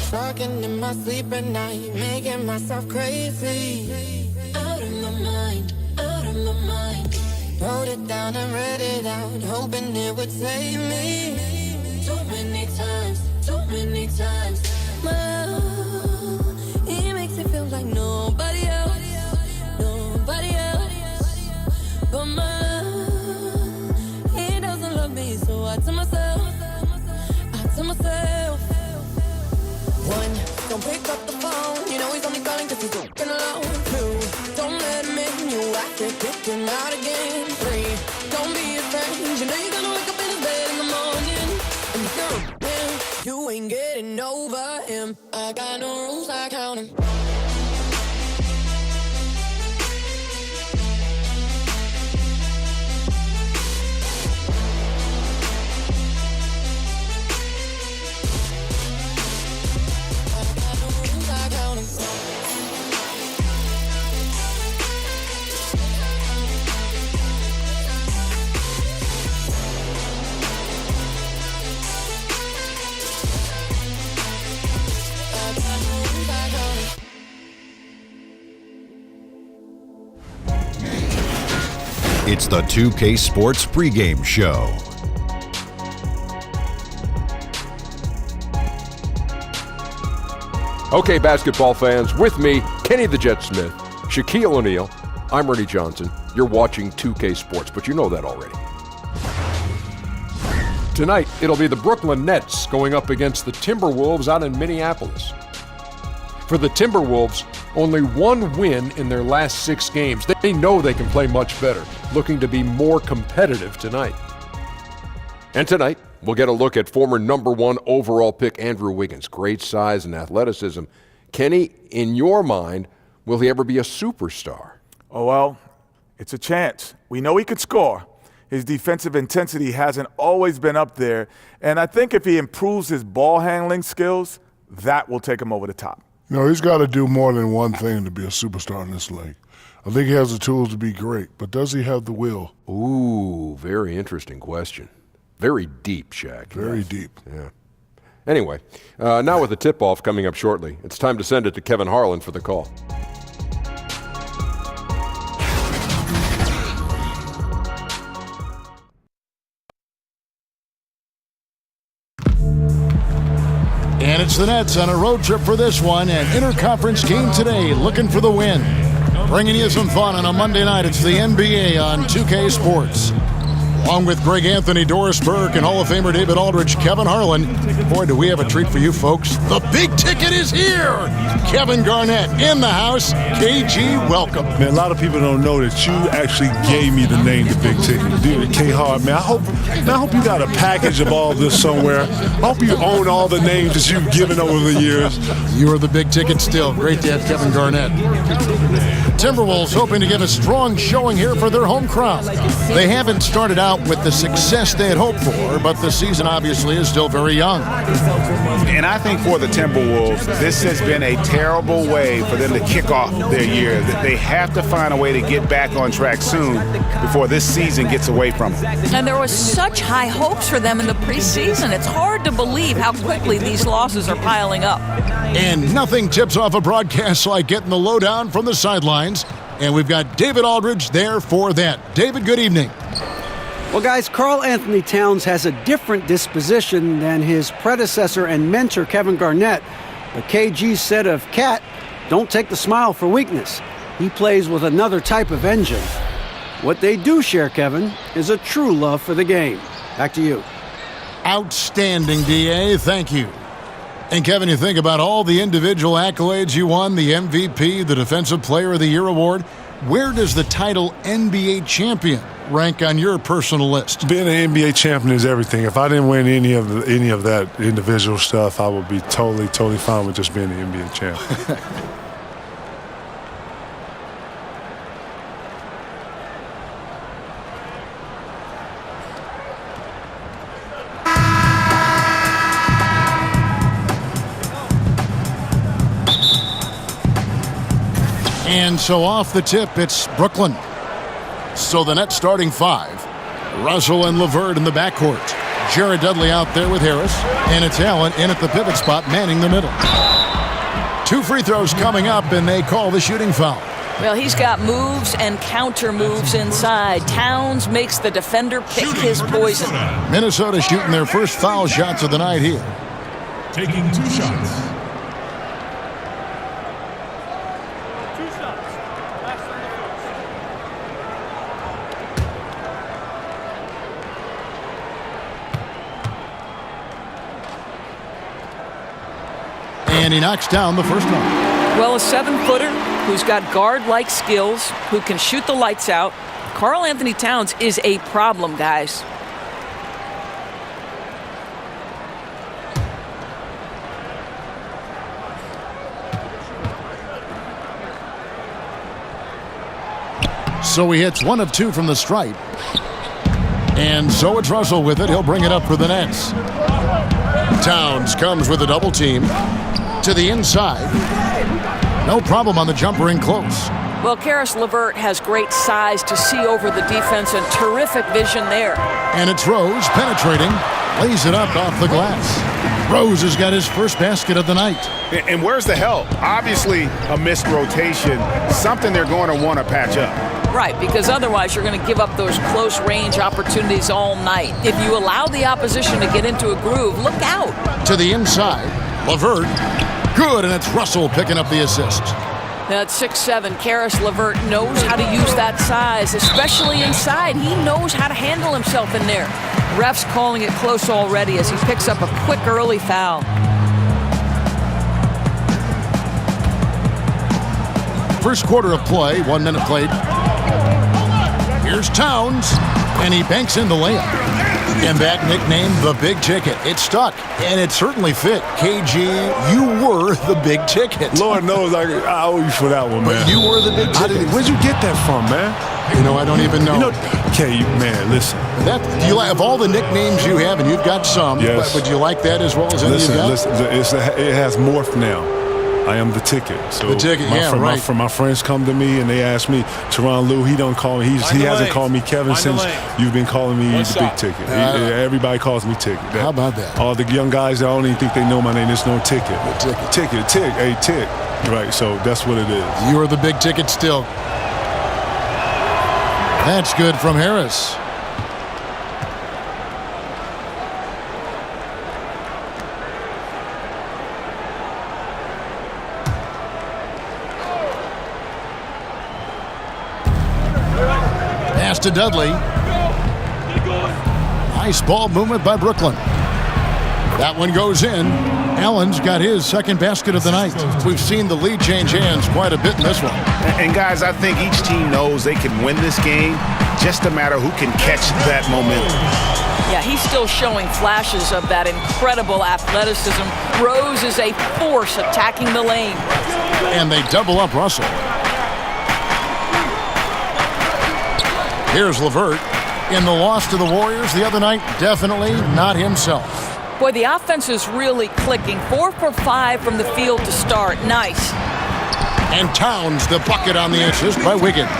Talking in my sleep at night, making myself crazy. Out of my mind, out of my mind. Wrote it down and read it out, hoping it would save me. Too many times, too many times. My love, he makes it feel like nobody else, nobody else. But my love, he doesn't love me, so I tell myself, one, don't pick up the phone, you know he's only calling cause he's looking alone. Two, don't let him in, you have to kick him out again. Three, don't be afraid, you know you're gonna wake up in his bed in the morning. And you're you ain't getting over him. I got no rules, I count him. It's the 2K Sports Pregame Show. Okay, basketball fans, with me, Kenny the Jet Smith, Shaquille O'Neal, I'm Ernie Johnson. You're watching 2K Sports, but you know that already. Tonight, it'll be the Brooklyn Nets going up against the Timberwolves out in Minneapolis. For the Timberwolves, only one win in their last 6 games. They know they can play much better, looking to be more competitive tonight. And tonight, we'll get a look at former number 1 overall pick Andrew Wiggins. Great size and athleticism. Kenny, in your mind, will he ever be a superstar? Oh, well, it's a chance. We know he could score. His defensive intensity hasn't always been up there. And I think if he improves his ball handling skills, that will take him over the top. No, he's got to do more than one thing to be a superstar in this league. I think he has the tools to be great, but does he have the will? Ooh, very interesting question. Very deep, Shaq. Very deep. Yeah. Anyway, now with the tip-off coming up shortly, it's time to send it to Kevin Harlan for the call. And it's the Nets on a road trip for this one, an interconference game today, looking for the win. Bringing you some fun on a Monday night, it's the NBA on 2K Sports. Along with Karl-Anthony, Doris Burke, and Hall of Famer David Aldridge, Kevin Harlan. Boy, do we have a treat for you folks. The big ticket is here. Kevin Garnett in the house. KG, welcome. Man, a lot of people don't know that you actually gave me the name The Big Ticket. Dude, K-Hard, man, I hope you got a package of all this somewhere. I hope you own all the names that you've given over the years. You are the big ticket still. Great to have Kevin Garnett. Timberwolves hoping to get a strong showing here for their home crowd. They haven't started out with the success they had hoped for, but the season obviously is still very young. And I think for the Timberwolves, this has been a terrible way for them to kick off their year. They have to find a way to get back on track soon before this season gets away from them. And there was such high hopes for them in the preseason. It's hard to believe how quickly these losses are piling up. And nothing tips off a broadcast like getting the lowdown from the sidelines. And we've got David Aldridge there for that. David, good evening. Well, guys, Karl-Anthony Towns has a different disposition than his predecessor and mentor, Kevin Garnett. But KG said of Cat, don't take the smile for weakness. He plays with another type of engine. What they do share, Kevin, is a true love for the game. Back to you. Outstanding, DA. Thank you. And Kevin, you think about all the individual accolades you won, the MVP, the Defensive Player of the Year award. Where does the title NBA champion rank on your personal list? Being an NBA champion is everything. If I didn't win any of that individual stuff, I would be totally fine with just being the NBA champion. And so off the tip, it's Brooklyn. So the Nets starting 5. Russell and LeVert in the backcourt. Jared Dudley out there with Harris. And it's Allen in at the pivot spot, manning the middle. 2 free throws coming up, and they call the shooting foul. Well, he's got moves and counter moves inside. Towns makes the defender pick his poison. Minnesota shooting their first foul shots of the night here. Taking 2 shots. And he knocks down the first one. Well, a 7-footer who's got guard-like skills, who can shoot the lights out. Karl-Anthony Towns is a problem, guys. So he hits 1 of 2 from the stripe. And so it's Russell with it. He'll bring it up for the Nets. Towns comes with a double team to the inside. No problem on the jumper in close. Well, Karis LeVert has great size to see over the defense and terrific vision there. And it's Rose penetrating, lays it up off the glass. Rose has got his first basket of the night. And where's the help? Obviously a missed rotation, something they're going to want to patch up. Right, because otherwise you're going to give up those close-range opportunities all night. If you allow the opposition to get into a groove, look out. To the inside, LeVert, good, and it's Russell picking up the assist. Now at 6'7", Karis LeVert knows how to use that size, especially inside. He knows how to handle himself in there. Refs calling it close already as he picks up a quick early foul. First quarter of play, 1 minute played. Here's Towns, and he banks in the layup. And that nickname, the Big Ticket, it stuck, and it certainly fit. KG, you were the Big Ticket. Lord knows I owe you for that one, man. But you were the Big Ticket. Where'd you get that from, man? You know, I don't even know. Okay, man, listen. Do you like, of all the nicknames you have, and you've got some, yes. but do you like that as well as any you've got? Listen, it has morphed now. I am the ticket. So the ticket, right. My friends come to me and they ask me, Teron Lou, he don't call me. He hasn't called me Kevin since you've been calling me the Big Ticket. Everybody calls me Ticket. How about that? All the young guys, I don't even think they know my name. There's no Ticket. Ticket, hey, Tick. Right, so that's what it is. You are the Big Ticket still. That's good from Harris. To Dudley. Nice ball movement by Brooklyn. That one goes in. Allen's got his second basket of the night. We've seen the lead change hands quite a bit in this one. And guys, I think each team knows they can win this game, just a matter who can catch that momentum. Yeah, he's still showing flashes of that incredible athleticism. Rose is a force attacking the lane. And they double up Russell. Here's LeVert. In the loss to the Warriors the other night, definitely not himself. Boy, the offense is really clicking. 4 for 5 from the field to start. Nice. And Towns, the bucket on the assist by Wiggins.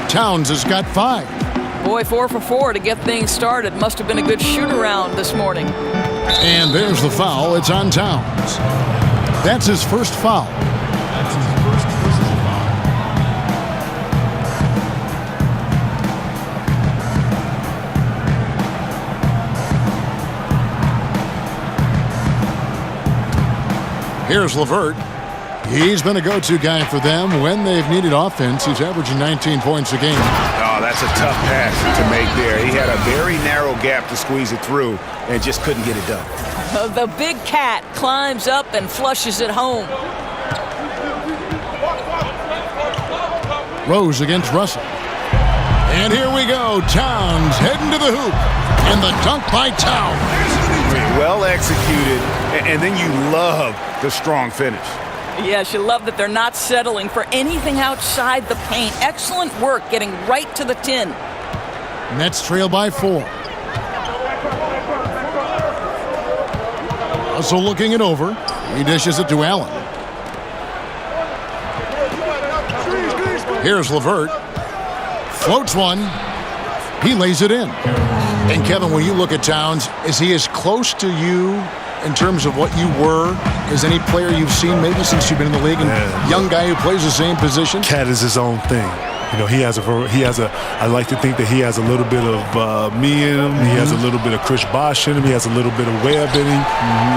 Towns has got 5. Boy, 4 for 4 to get things started. Must have been a good shoot-around this morning. And there's the foul. It's on Towns. That's his first foul. Here's LeVert. He's been a go-to guy for them when they've needed offense. He's averaging 19 points a game. Oh, that's a tough pass to make there. He had a very narrow gap to squeeze it through and just couldn't get it done. The big cat climbs up and flushes it home. Rose against Russell. And here we go. Towns heading to the hoop. And the dunk by Towns. Well executed, and then you love the strong finish. Yes, you love that they're not settling for anything outside the paint. Excellent work getting right to the tin. Nets trail by 4. Russell looking it over. He dishes it to Allen. Here's LeVert. Floats one. He lays it in. And Kevin, when you look at Towns, is he as close to you in terms of what you were as any player you've seen maybe since you've been in the league? And young guy who plays the same position? Cat is his own thing. You know, he has a. I like to think that he has a little bit of me in him. He has a little bit of Chris Bosh in him. He has a little bit of Webb in him.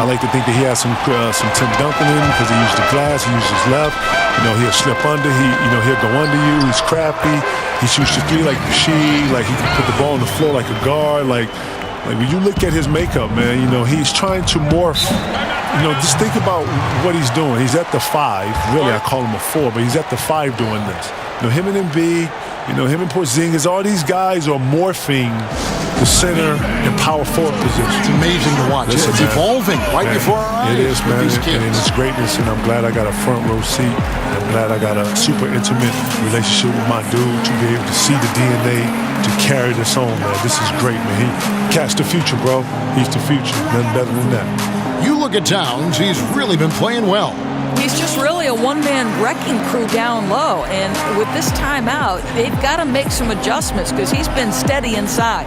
I like to think that he has some Tim Duncan in him because he used the glass. He used his left. You know, he'll slip under. He'll go under you. He's crafty. He shoots the three like Rasheed. Like he can put the ball on the floor like a guard. Like when you look at his makeup, man, you know, he's trying to morph. You know, just think about what he's doing. He's at the 5. Really, I call him a 4, but he's at the 5 doing this. You know, him and Embiid, you know, him and Porzingis, all these guys are morphing the center and power forward position. It's amazing to watch. It's evolving right before our eyes. It is, man. These kids. And it's greatness, and I'm glad I got a front row seat. I'm glad I got a super intimate relationship with my dude to be able to see the DNA to carry this on, man. This is great, man. Cat's the future, bro. He's the future. Nothing better than that. You look at Towns, he's really been playing well. He's just really a one-man wrecking crew down low. And with this timeout, they've got to make some adjustments because he's been steady inside.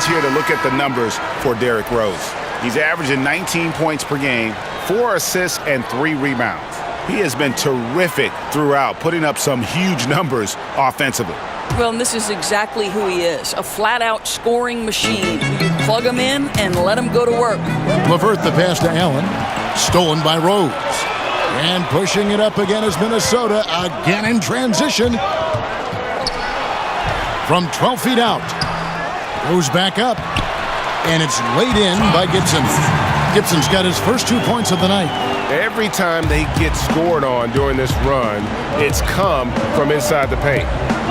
Here to look at the numbers for Derrick Rose. He's averaging 19 points per game, 4 assists, and 3 rebounds. He has been terrific throughout, putting up some huge numbers offensively. Well, and this is exactly who he is, a flat-out scoring machine. You plug him in and let him go to work. LeVert the pass to Allen, stolen by Rose. And pushing it up again is Minnesota, again in transition. From 12 feet out. Goes back up, and it's laid in by Gibson. Gibson's got his first 2 points of the night. Every time they get scored on during this run, it's come from inside the paint.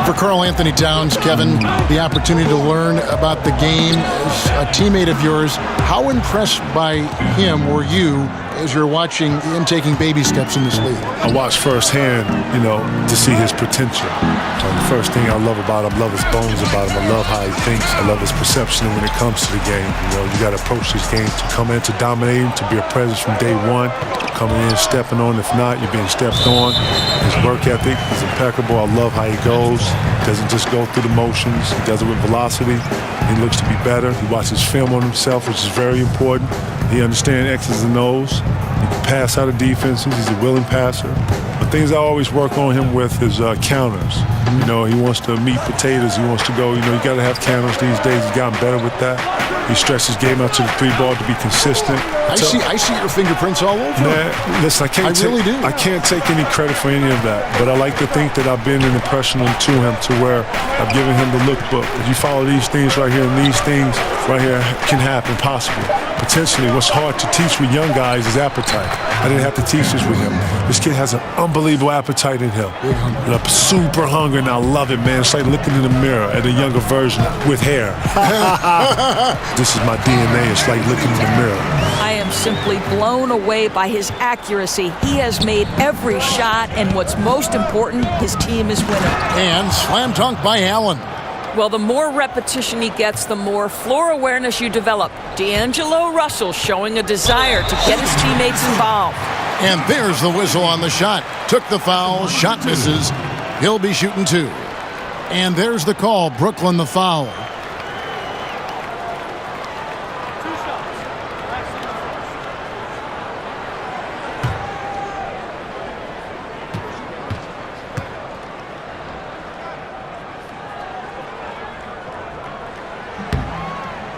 For Karl-Anthony Towns, Kevin, the opportunity to learn about the game as a teammate of yours, how impressed by him were you as you're watching him taking baby steps in this league? I watched firsthand, you know, to see his potential. The first thing I love about him, I love his bones about him. I love how he thinks. I love his perception when it comes to the game. You know, you got to approach this game to come in to dominate him, to be a presence from day one. Coming in, stepping on. If not, you're being stepped on. His work ethic is impeccable. I love how he goes. Doesn't just go through the motions. He does it with velocity. He looks to be better. He watches film on himself, which is very important. He understands X's and O's. He can pass out of defenses. He's a willing passer. The things I always work on him with is counters. You know, he wants to meet potatoes. He wants to go, you know, you got to have counters these days. He's gotten better with that. He stretches his game out to the 3-ball to be consistent. I see your fingerprints all over. Man, listen, I really do. I can't take any credit for any of that, but I like to think that I've been an impression to him to where I've given him the lookbook. If you follow these things right here, and these things right here can happen, possibly. Potentially, what's hard to teach with young guys is appetite. I didn't have to teach this with him. This kid has an unbelievable appetite in him. And I'm super hungry, and I love it, man. It's like looking in the mirror at a younger version with hair. This is my DNA. It's like looking in the mirror. I am simply blown away by his accuracy. He has made every shot, and what's most important, his team is winning. And slam dunk by Allen. Well, the more repetition he gets, the more floor awareness you develop. D'Angelo Russell showing a desire to get his teammates involved. And there's the whistle on the shot. Took the foul, shot misses. He'll be shooting 2. And there's the call, Brooklyn the foul.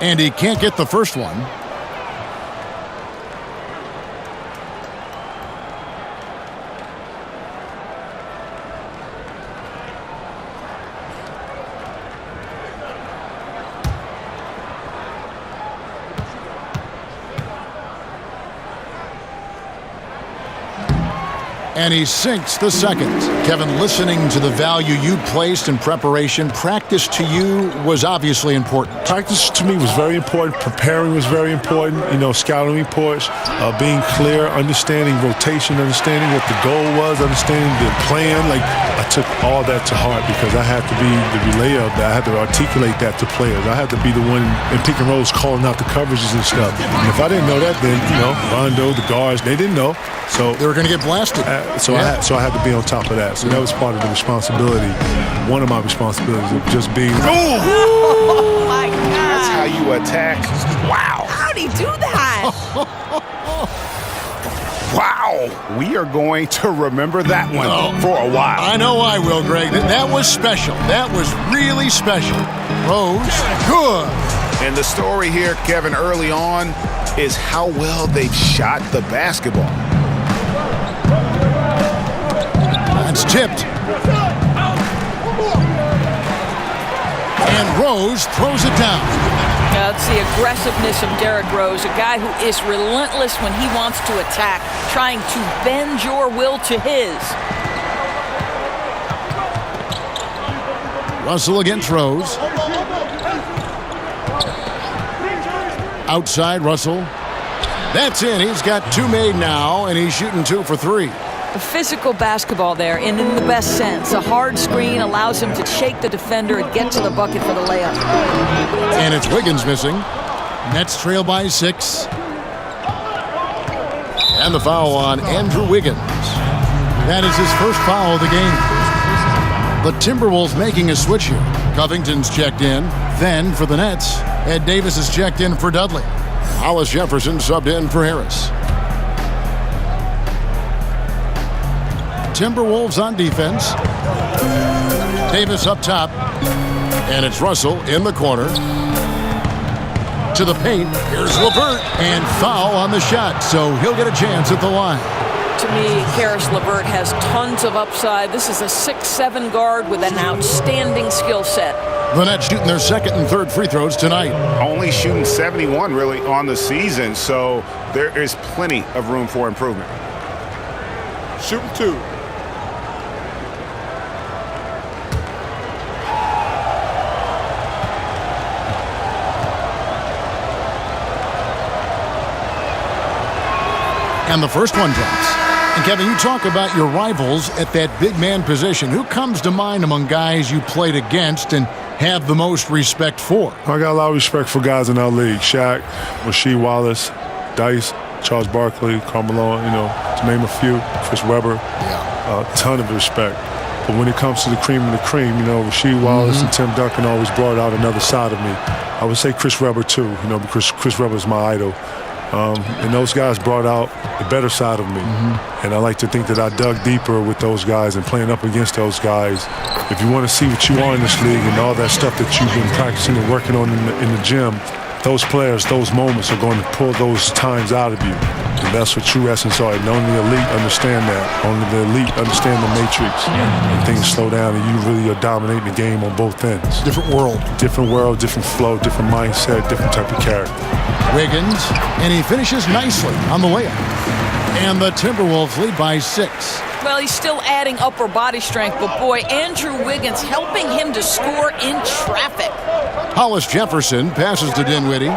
And he can't get the first one. And he sinks the second. Kevin, listening to the value you placed in preparation, practice to you was obviously important. Practice to me was very important. Preparing was very important. Scouting reports, being clear, understanding rotation, understanding what the goal was, understanding the plan. I took all that to heart because I had to be the relayer of that. I had to articulate that to players. I had to be the one in pick and rolls calling out the coverages and stuff. And if I didn't know that, then, Rondo, the guards, they didn't know. So they were going to get blasted. So I had to be on top of that. So that was part of the responsibility. One of my responsibilities of just being. Oh my God! That's how you attack. Wow! How'd he do that? Wow! We are going to remember that one for a while. I know I will, Greg. That was special. That was really special. Rose, good. And the story here, Kevin, early on, is how well they've shot the basketball. It's tipped. And Rose throws it down. That's the aggressiveness of Derrick Rose, a guy who is relentless when he wants to attack, trying to bend your will to his. Russell against Rose. Outside Russell. That's in. He's got two made now, and he's shooting 2 for 3. A physical basketball there, and in the best sense. A hard screen allows him to shake the defender and get to the bucket for the layup. And it's Wiggins missing. Nets trail by 6. And the foul on Andrew Wiggins. That is his first foul of the game. The Timberwolves making a switch here. Covington's checked in. Then for the Nets, Ed Davis is checked in for Dudley. Hollis Jefferson subbed in for Harris. Timberwolves on defense. Davis up top. And it's Russell in the corner. To the paint. Here's LeVert. And foul on the shot. So he'll get a chance at the line. To me, Karis LeVert has tons of upside. This is a 6'7" guard with an outstanding skill set. The Nets shooting their second and third free throws tonight. Only shooting 71 really on the season. So there is plenty of room for improvement. Shooting 2. And the first one drops. And Kevin, you talk about your rivals at that big man position. Who comes to mind among guys you played against and have the most respect for? I got a lot of respect for guys in our league. Shaq, Rasheed Wallace, Dice, Charles Barkley, Carmelo, to name a few. Chris Webber. A ton of respect. But when it comes to the cream of the cream, Rasheed Wallace and Tim Duncan always brought out another side of me. I would say Chris Webber too, because Chris Webber is my idol. And those guys brought out the better side of me. And I like to think that I dug deeper with those guys and playing up against those guys. If you want to see what you are in this league and all that stuff that you've been practicing and working on in the gym, those players, those moments are going to pull those times out of you. And that's what true essence are. And only the elite understand that. Only the elite understand the matrix. And things slow down and you really are dominating the game on both ends. Different world. Different world, different flow, different mindset, different type of character. Wiggins, and he finishes nicely on the layup. And the Timberwolves lead by 6. Well, he's still adding upper body strength, but boy, Andrew Wiggins helping him to score in traffic. Hollis Jefferson passes to Dinwiddie.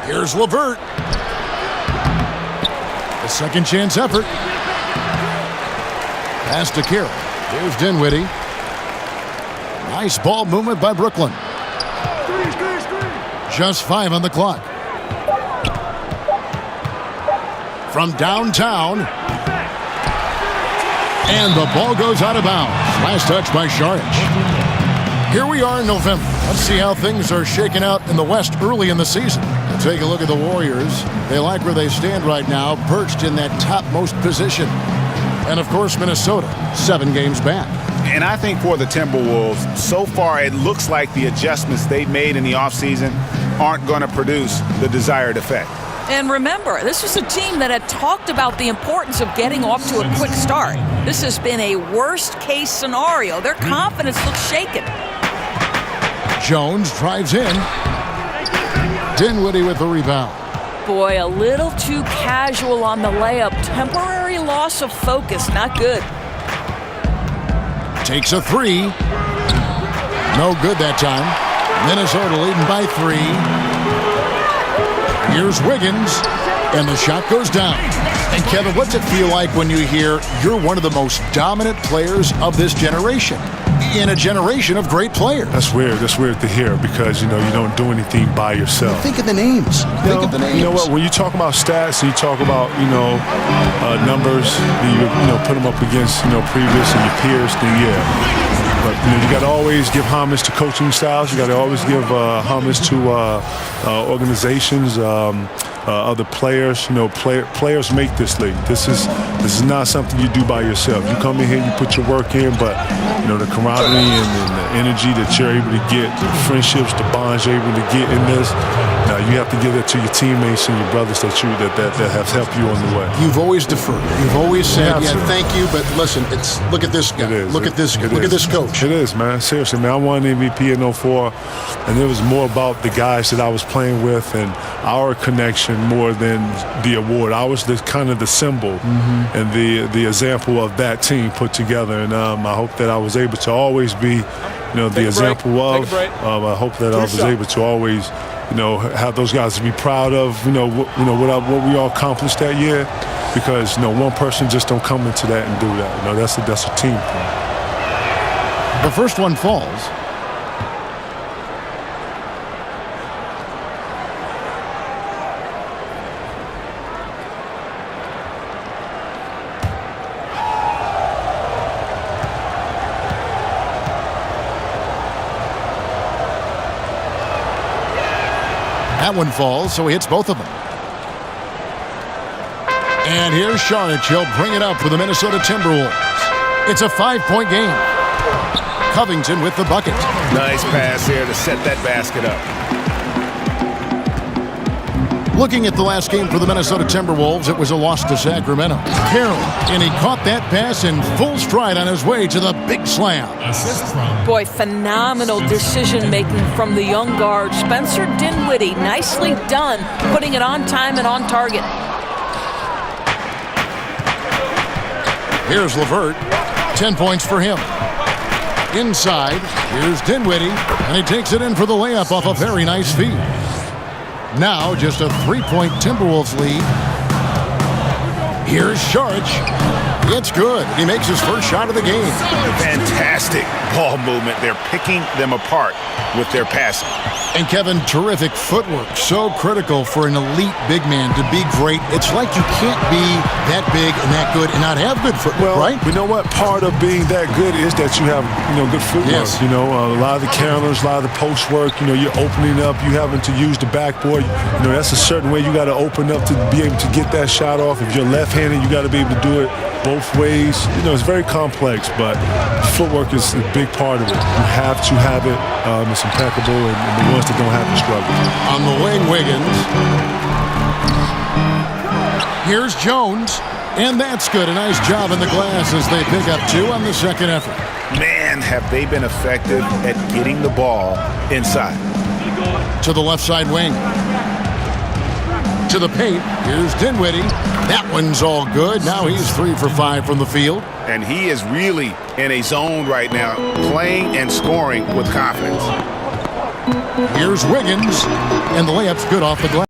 Here's LeVert. A second chance effort. Pass to Carroll. Here's Dinwiddie. Nice ball movement by Brooklyn. Just 5 on the clock. From downtown. And the ball goes out of bounds. Last touch by Saric. Here we are in November. Let's see how things are shaking out in the West early in the season. Take a look at the Warriors. They like where they stand right now, perched in that topmost position. And, of course, Minnesota, 7 games back. And I think for the Timberwolves, so far it looks like the adjustments they've made in the offseason aren't going to produce the desired effect. And remember, this was a team that had talked about the importance of getting off to a quick start. This has been a worst-case scenario. Their confidence looks shaken. Jones drives in. Dinwiddie with the rebound. boy, a little too casual on the layup. Temporary loss of focus, not good. Takes a three. No good that time. Minnesota leading by 3. Here's Wiggins, and the shot goes down. And Kevin, what's it feel like when you hear you're one of the most dominant players of this generation? In a generation of great players. That's weird. That's weird to hear because, you don't do anything by yourself. Think of the names. Think of the names. You know what? When you talk about stats and you talk about, numbers, you put them up against, previous and your peers, then yeah. But, you got to always give homage to coaching styles. You got to always give homage to organizations, other players. Players make this league. This is not something you do by yourself. You come in here, you put your work in, but, the camaraderie and the energy that you're able to get, the friendships, the bonds you're able to get in this, now you have to give that to your teammates and your brothers that have helped you on the way. You've always deferred. You've always said, thank you, but listen, look at this guy. Look at this guy. Look at this coach. It is, man. Seriously, man. I won MVP in 04, and it was more about the guys that I was playing with and our connection more than the award. I was kind of the symbol and the example of that team put together, and I hope that I was able to always be, the example of. I hope that I was able to always, have those guys to be proud of, what we all accomplished that year, because one person just don't come into that and do that. That's a team thing. The first one falls. That one falls, so he hits both of them. And here's Saric. He'll bring it up for the Minnesota Timberwolves. It's a 5-point game. Covington with the bucket. Nice pass here to set that basket up. Looking at the last game for the Minnesota Timberwolves, it was a loss to Sacramento. Carroll, and he caught that pass in full stride on his way to the big slam. Boy, phenomenal decision-making from the young guard, Spencer Dinwiddie. Nicely done, putting it on time and on target. Here's LeVert. 10 points for him. Inside, here's Dinwiddie, and he takes it in for the layup off a very nice feed. Now just a 3-point Timberwolves lead. Here's Saric. It's good. He makes his first shot of the game. Fantastic ball movement. They're picking them apart with their passing. And Kevin, terrific footwork. So critical for an elite big man to be great. It's like you can't be that big and that good and not have good footwork, right? You know what? Part of being that good is that you have, good footwork. Yes. A lot of the counters, a lot of the post work, you're opening up. You having to use the backboard. That's a certain way you got to open up to be able to get that shot off. If you're left-handed, you got to be able to do it both ways. It's very complex, but footwork is a big part of it. You have to have it. It's impeccable, and the ones that don't have to struggle. On the wing, Wiggins. Here's Jones, and that's good. A nice job in the glass as they pick up 2 on the second effort. Man, have they been effective at getting the ball inside. To the left side wing. To the paint. Here's Dinwiddie. That one's all good. Now he's 3 for 5 from the field. And he is really in a zone right now, playing and scoring with confidence. Here's Wiggins, and the layup's good off the glass.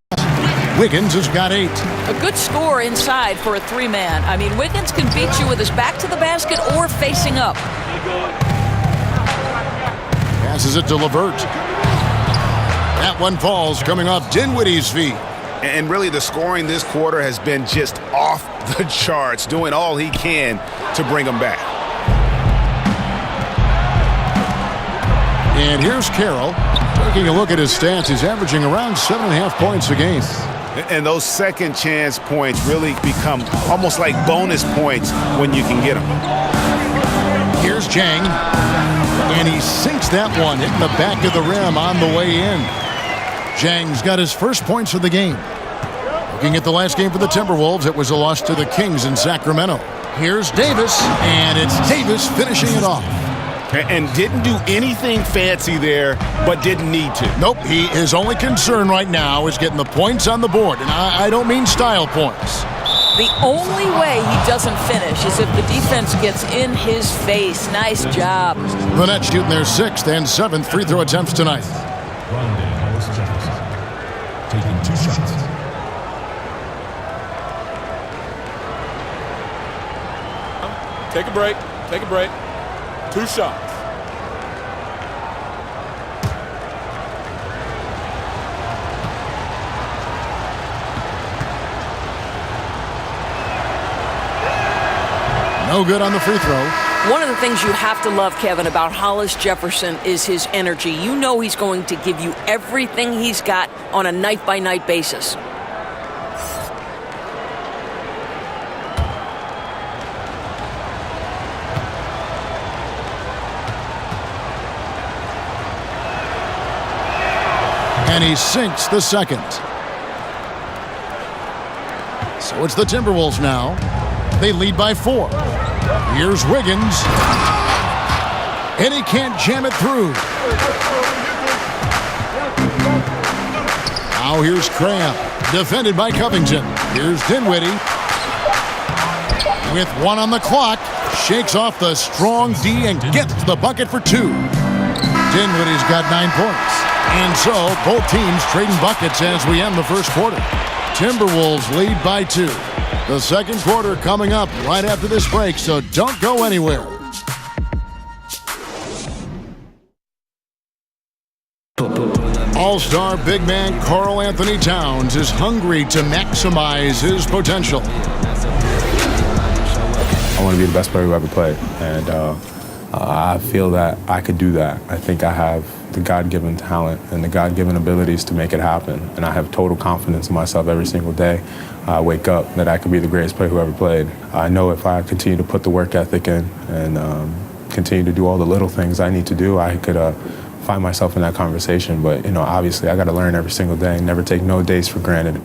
Wiggins has got 8. A good score inside for a 3-man. I mean, Wiggins can beat you with his back to the basket or facing up. Passes it to LeVert. That one falls, coming off Dinwiddie's feet. And really, the scoring this quarter has been just off the charts, doing all he can to bring them back. And here's Carroll. Taking a look at his stats, he's averaging around 7.5 points a game. And those second chance points really become almost like bonus points when you can get them. Here's Jang. And he sinks that one, hitting the back of the rim on the way in. Jang's got his first points of the game. Looking at the last game for the Timberwolves, it was a loss to the Kings in Sacramento. Here's Davis, and it's Davis finishing it off. And didn't do anything fancy there, but didn't need to. Nope, his only concern right now is getting the points on the board, and I don't mean style points. The only way he doesn't finish is if the defense gets in his face. Nice job. The Nets shooting their 6th and 7th free throw attempts tonight. Taking 2 shots. Take a break. Take a break. 2 shots. No good on the free throw. One of the things you have to love, Kevin, about Hollis Jefferson is his energy. You know he's going to give you everything he's got on a night-by-night basis. And he sinks the second. So it's the Timberwolves now. They lead by 4. Here's Wiggins. And he can't jam it through. Now here's Cram. Defended by Covington. Here's Dinwiddie. With 1 on the clock. Shakes off the strong D and gets the bucket for 2. Dinwiddie's got 9 points. And so both teams trading buckets as we end the first quarter. Timberwolves lead by 2. The second quarter coming up right after this break, so don't go anywhere. All-star big man Karl-Anthony Towns is hungry to maximize his potential. I want to be the best player who ever played, and I feel that I could do that. I think I have the God-given talent and the God-given abilities to make it happen, and I have total confidence in myself every single day. I wake up that I could be the greatest player who ever played. I know if I continue to put the work ethic in and continue to do all the little things I need to do, I could find myself in that conversation. But, obviously I got to learn every single day and never take no days for granted.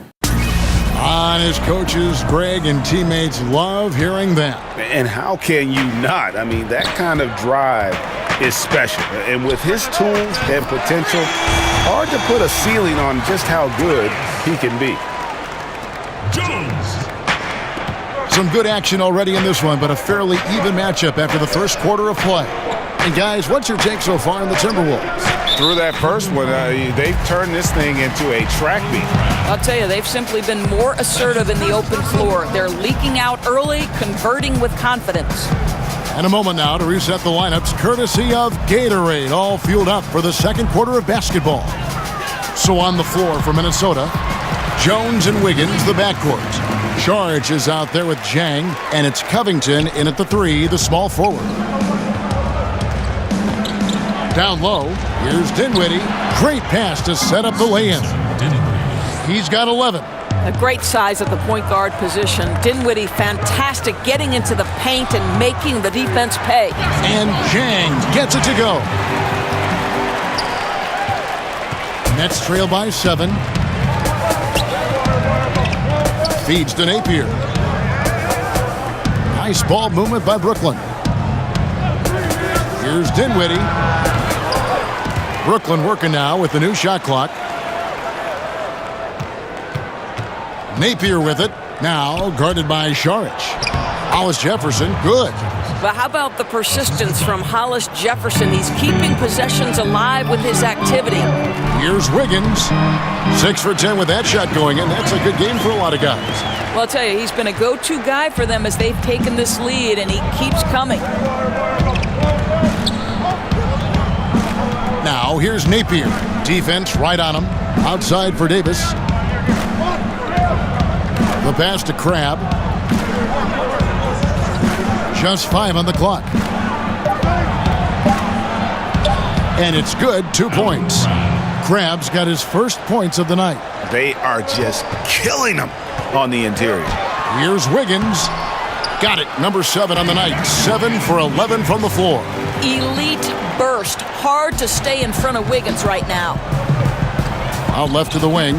On his coaches, Greg and teammates love hearing that. And how can you not? I mean, that kind of drive is special. And with his tools and potential, hard to put a ceiling on just how good he can be. Jones. Some good action already in this one, but a fairly even matchup after the first quarter of play. And guys, what's your take so far on the Timberwolves? Through that first one, they've turned this thing into a track meet. I'll tell you, they've simply been more assertive in the open floor. They're leaking out early, converting with confidence. And a moment now to reset the lineups, courtesy of Gatorade, all fueled up for the second quarter of basketball. So on the floor for Minnesota, Jones and Wiggins, the backcourt. Charge is out there with Jang, and it's Covington in at the 3, the small forward. Down low, here's Dinwiddie. Great pass to set up the lay-in. He's got 11. A great size at the point guard position. Dinwiddie, fantastic getting into the paint and making the defense pay. And Jang gets it to go. Nets trail by 7. Feeds to Napier. Nice ball movement by Brooklyn. Here's Dinwiddie. Brooklyn working now with the new shot clock. Napier with it. Now guarded by Saric. Hollis Jefferson, good. But how about the persistence from Hollis Jefferson? He's keeping possessions alive with his activity. Here's Wiggins. 6 for 10 with that shot going in. That's a good game for a lot of guys. Well, I'll tell you, he's been a go-to guy for them as they've taken this lead, and he keeps coming. Now, here's Napier. Defense right on him. Outside for Davis. The pass to Crabbe. Just 5 on the clock. And it's good, 2 points. Crabbe's got his first points of the night. They are just killing them on the interior. Here's Wiggins. Got it, number 7 on the night. 7 for 11 from the floor. Elite burst. Hard to stay in front of Wiggins right now. Out left to the wing.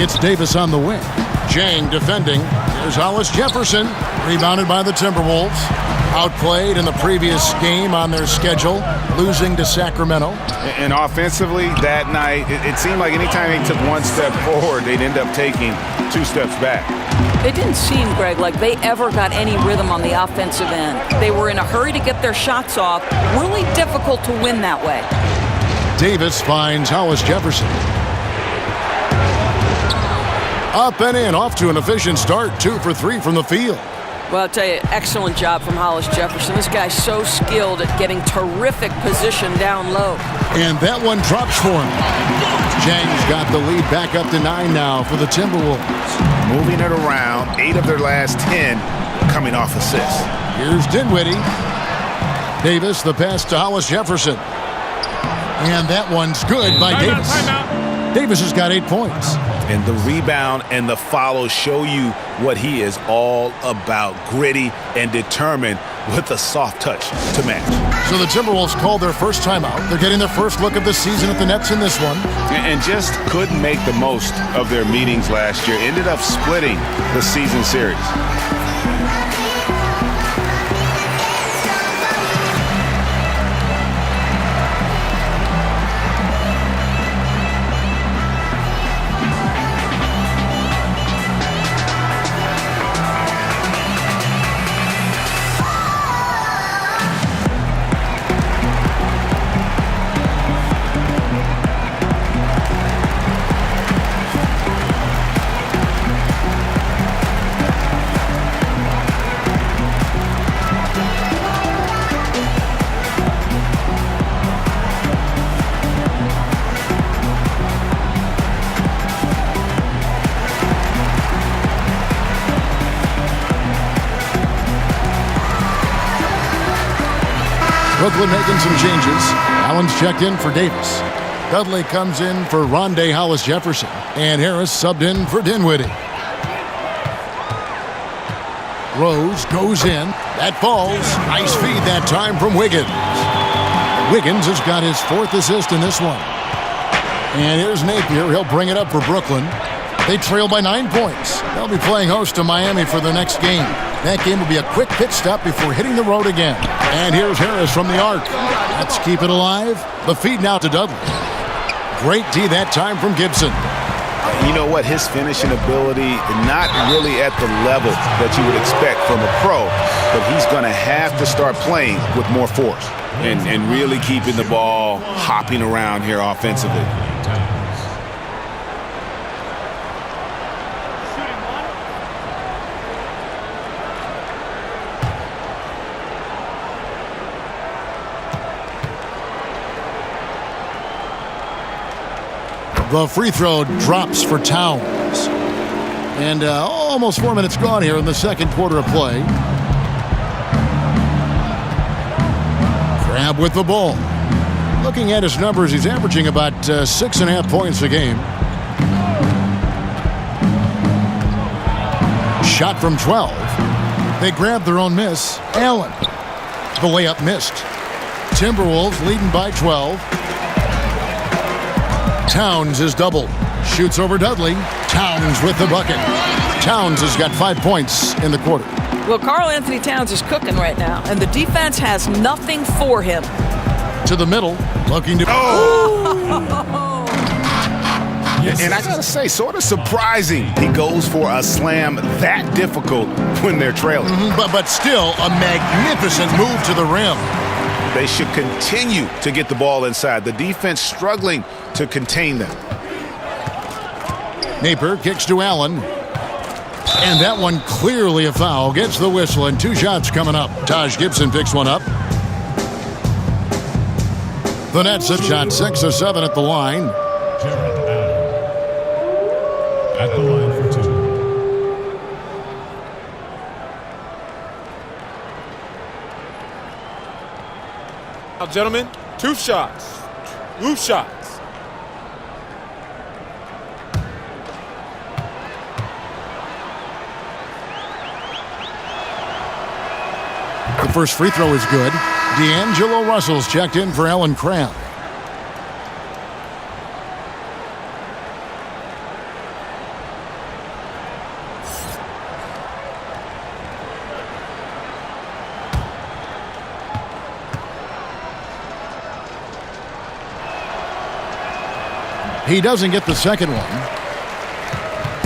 It's Davis on the wing. Jang defending. There's Hollis Jefferson. Rebounded by the Timberwolves. Outplayed in the previous game on their schedule, losing to Sacramento. And offensively, that night, it seemed like anytime they took one step forward, they'd end up taking 2 steps back. It didn't seem, Greg, like they ever got any rhythm on the offensive end. They were in a hurry to get their shots off. Really difficult to win that way. Davis finds Hollis Jefferson. Up and in, off to an efficient start. 2 for 3 from the field. Well, I'll tell you, excellent job from Hollis Jefferson. This guy's so skilled at getting terrific position down low. And that one drops for him. Chang's got the lead back up to 9 now for the Timberwolves. Moving it around, 8 of their last 10 coming off assists. Here's Dinwiddie. Davis, the pass to Hollis Jefferson. And that one's good by Davis. Davis has got 8 points. And the rebound and the follow show you what he is all about. Gritty and determined with a soft touch to match. So the Timberwolves called their first timeout. They're getting their first look of the season at the Nets in this one. And just couldn't make the most of their meetings last year. Ended up splitting the season series. Brooklyn making some changes. Allen's checked in for Davis. Dudley comes in for Rondé Hollis Jefferson. And Harris subbed in for Dinwiddie. Rose goes in. That falls. Nice feed that time from Wiggins. Wiggins has got his 4th assist in this one. And here's Napier. He'll bring it up for Brooklyn. They trail by 9 points. They'll be playing host to Miami for the next game. That game will be a quick pit stop before hitting the road again. And here's Harris from the arc. Let's keep it alive. The feed now to Dudley. Great D that time from Gibson. You know what? His finishing ability, not really at the level that you would expect from a pro, but he's going to have to start playing with more force and really keeping the ball hopping around here offensively. The free throw drops for Towns. And almost 4 minutes gone here in the second quarter of play. Crabbe with the ball. Looking at his numbers, he's averaging about 6.5 points a game. Shot from 12. They grab their own miss. Allen. The layup missed. Timberwolves leading by 12. Towns is doubled. Shoots over Dudley. Towns with the bucket. Towns has got 5 points in the quarter. Well, Karl-Anthony Towns is cooking right now, and the defense has nothing for him. To the middle, looking to... Oh! And I gotta say, sort of surprising he goes for a slam that difficult when they're trailing. But still a magnificent move to the rim. They should continue to get the ball inside. The defense struggling to contain them. Napier kicks to Allen. And that one clearly a foul. Gets the whistle and 2 shots coming up. Taj Gibson picks one up. The Nets have shot 6 of 7 at the line. At the line for 2. Now, gentlemen, 2 shots. 2 shots. The first free throw is good. D'Angelo Russell's checked in for Allen Crabbe. He doesn't get the second one.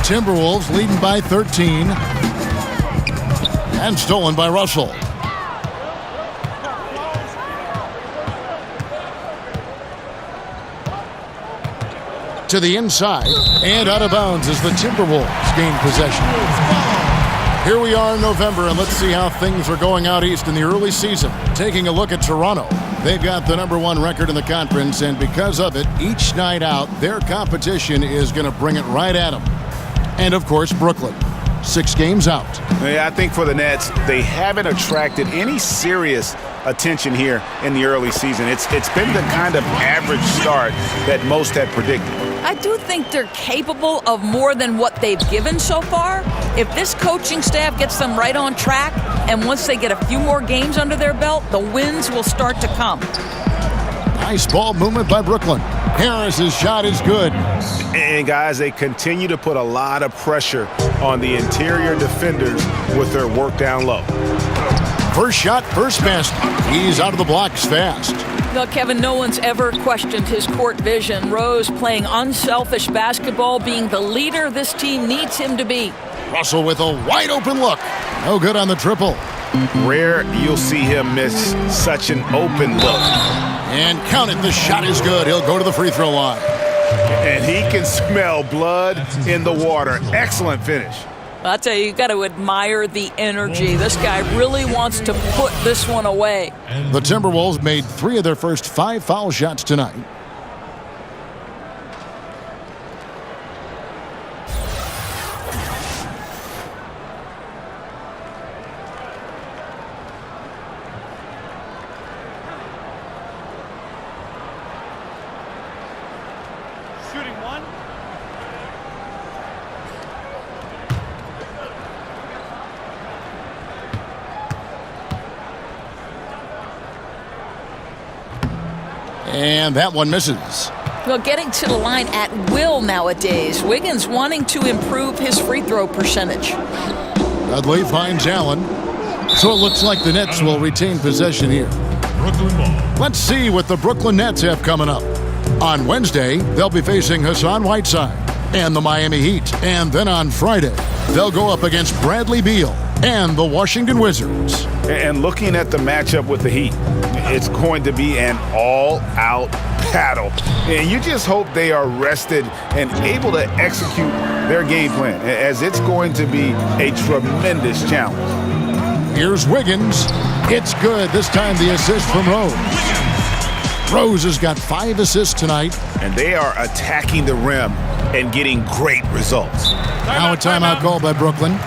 Timberwolves leading by 13. And stolen by Russell. To the inside and out of bounds as the Timberwolves gain possession. Here we are in November, and let's see how things are going out east in the early season. Taking a look at Toronto. They've got the #1 record in the conference, and because of it, each night out, their competition is going to bring it right at them. And, of course, Brooklyn. 6 games out. Yeah, I think for the Nets, they haven't attracted any serious attention here in the early season. It's been the kind of average start that most had predicted. I do think they're capable of more than what they've given so far. If this coaching staff gets them right on track, and once they get a few more games under their belt, the wins will start to come. Nice ball movement by Brooklyn. Harris's shot is good. And guys, they continue to put a lot of pressure on the interior defenders with their work down low. First shot, first basket. He's out of the blocks fast. Well, Kevin, no one's ever questioned his court vision. Rose playing unselfish basketball, being the leader this team needs him to be. Russell with a wide open look. No good on the triple. Rare you'll see him miss such an open look. And count it, the shot is good. He'll go to the free throw line. And he can smell blood in the water. Excellent finish. I'll tell you got to admire the energy. This guy really wants to put this one away. The Timberwolves made 3 of their first 5 foul shots tonight. And that one misses. Well, getting to the line at will nowadays. Wiggins wanting to improve his free throw percentage. Dudley finds Allen. So it looks like the Nets will retain possession here. Let's see what the Brooklyn Nets have coming up. On Wednesday, they'll be facing Hassan Whiteside and the Miami Heat. And then on Friday, they'll go up against Bradley Beal and the Washington Wizards. And looking at the matchup with the Heat, it's going to be an all-out battle. And you just hope they are rested and able to execute their game plan, as it's going to be a tremendous challenge. Here's Wiggins. It's good. This time the assist from Rose. Rose has got 5 assists tonight. And they are attacking the rim and getting great results. Now a timeout call by Brooklyn.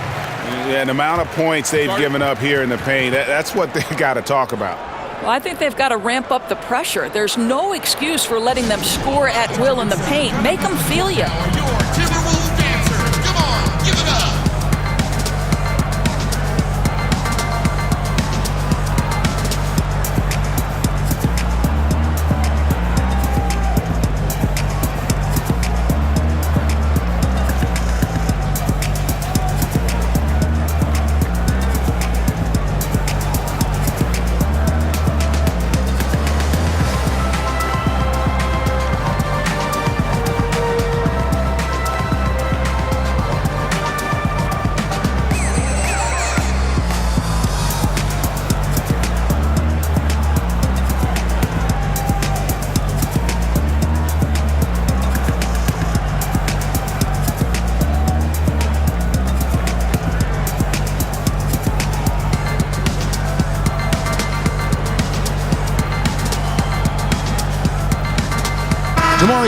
Yeah, the amount of points they've given up here in the paint, that's what they got to talk about. Well, I think they've got to ramp up the pressure. There's no excuse for letting them score at will in the paint. Make them feel you. Timberwolves dancers, come on, give it up.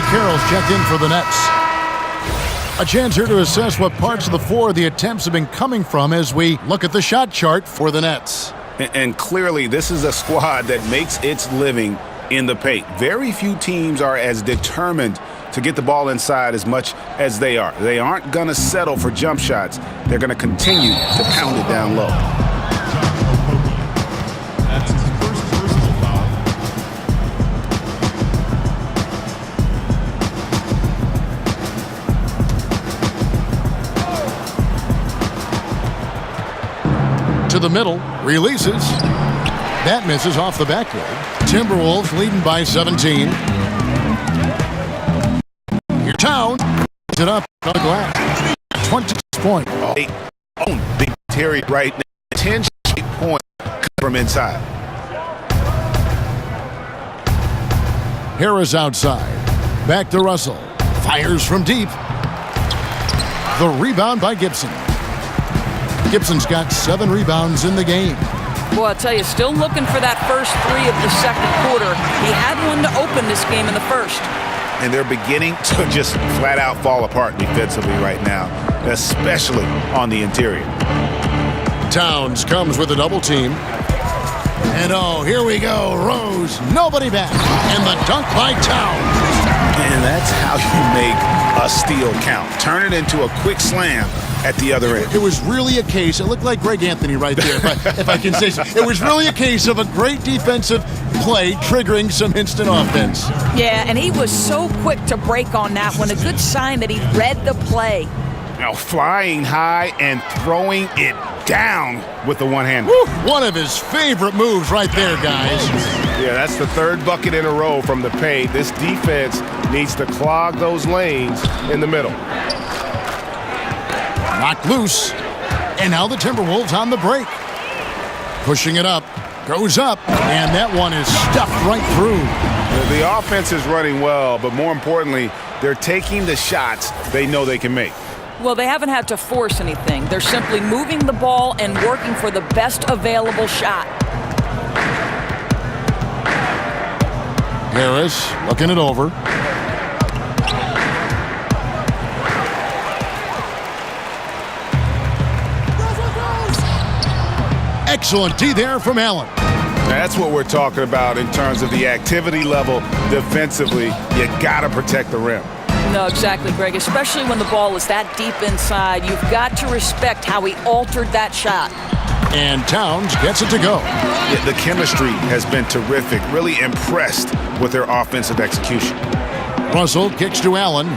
Carroll's checked in for the Nets. A chance here to assess what parts of the floor the attempts have been coming from as we look at the shot chart for the Nets. And clearly, this is a squad that makes its living in the paint. Very few teams are as determined to get the ball inside as much as they are. They aren't going to settle for jump shots. They're going to continue to pound it down low. That's his first personal foul. To the middle, releases. That misses off the backboard. Timberwolves leading by 17. Town it up on the glass. 20 point. They own the interior right now. 10 straight points from inside. Harris outside. Back to Russell. Fires from deep. The rebound by Gibson. Gibson's got 7 rebounds in the game. Boy, I'll tell you, still looking for that first 3 of the second quarter. He had one to open this game in the first. And they're beginning to just flat out fall apart defensively right now, especially on the interior. Towns comes with a double team. And oh, here we go. Rose, nobody back. And the dunk by Towns. And that's how you make a steal count. Turn it into a quick slam at the other end. It was really a case, it looked like Karl-Anthony right there, if I can say so. It was really a case of a great defensive play triggering some instant offense. Yeah, and he was so quick to break on that one. A good sign that he read the play. Now flying high and throwing it down with the one-hander. One of his favorite moves right there, guys. Yeah, that's the 3rd bucket in a row from the paint. This defense needs to clog those lanes in the middle. Knocked loose. And now the Timberwolves on the break. Pushing it up. Goes up. And that one is stuffed right through. The offense is running well, but more importantly, they're taking the shots they know they can make. Well, they haven't had to force anything. They're simply moving the ball and working for the best available shot. Harris looking it over. Excellent D there from Allen. That's what we're talking about in terms of the activity level defensively. You got to protect the rim. No, exactly, Greg. Especially when the ball is that deep inside. You've got to respect how he altered that shot. And Towns gets it to go. Yeah, the chemistry has been terrific. Really impressed with their offensive execution. Russell kicks to Allen.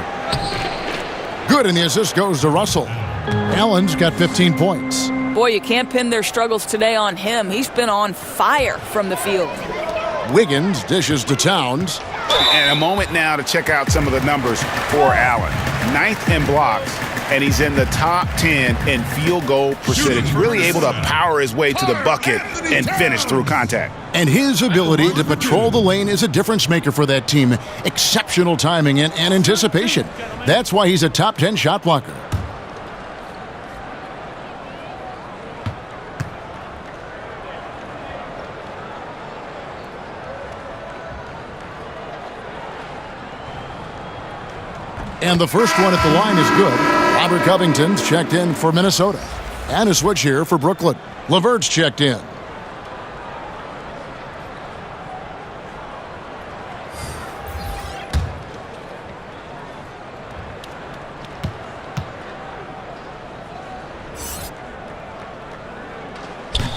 Good, and the assist goes to Russell. Allen's got 15 points. Boy, you can't pin their struggles today on him. He's been on fire from the field. Wiggins dishes to Towns. And a moment now to check out some of the numbers for Allen. 9th in blocks, and he's in the top 10 in field goal percentage. Really able to power his way to the bucket and finish through contact. And his ability to patrol the lane is a difference maker for that team. Exceptional timing and anticipation. That's why he's a top 10 shot blocker. And the first one at the line is good. Robert Covington's checked in for Minnesota. And a switch here for Brooklyn. LeVert's checked in.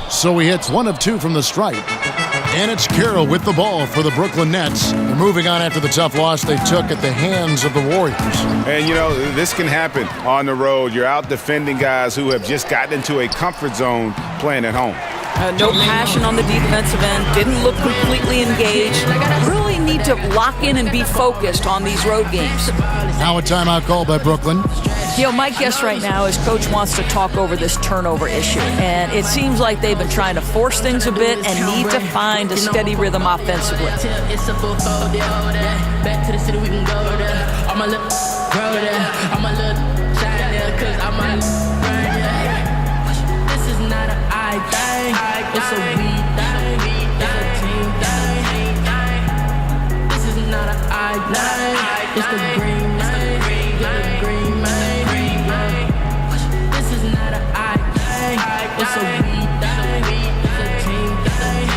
So he hits 1 of 2 from the stripe. And it's Carroll with the ball for the Brooklyn Nets. They're moving on after the tough loss they took at the hands of the Warriors. And, you know, this can happen on the road. You're out defending guys who have just gotten into a comfort zone playing at home. No passion on the defensive end. Didn't look completely engaged. Really need to lock in and be focused on these road games. Now a timeout call by Brooklyn. You know, my guess right now is Coach wants to talk over this turnover issue. And it seems like they've been trying to force things a bit and need to find a steady rhythm offensively. Back to the city, we can go there. I'm a little grow there. I'm a little shine there, cause I'm a This is not an I thing. It's a we thing. It's a team thing. This is not an I thing. It's the green man. The green man. This is not an I thing. It's a we thing. It's a team thing.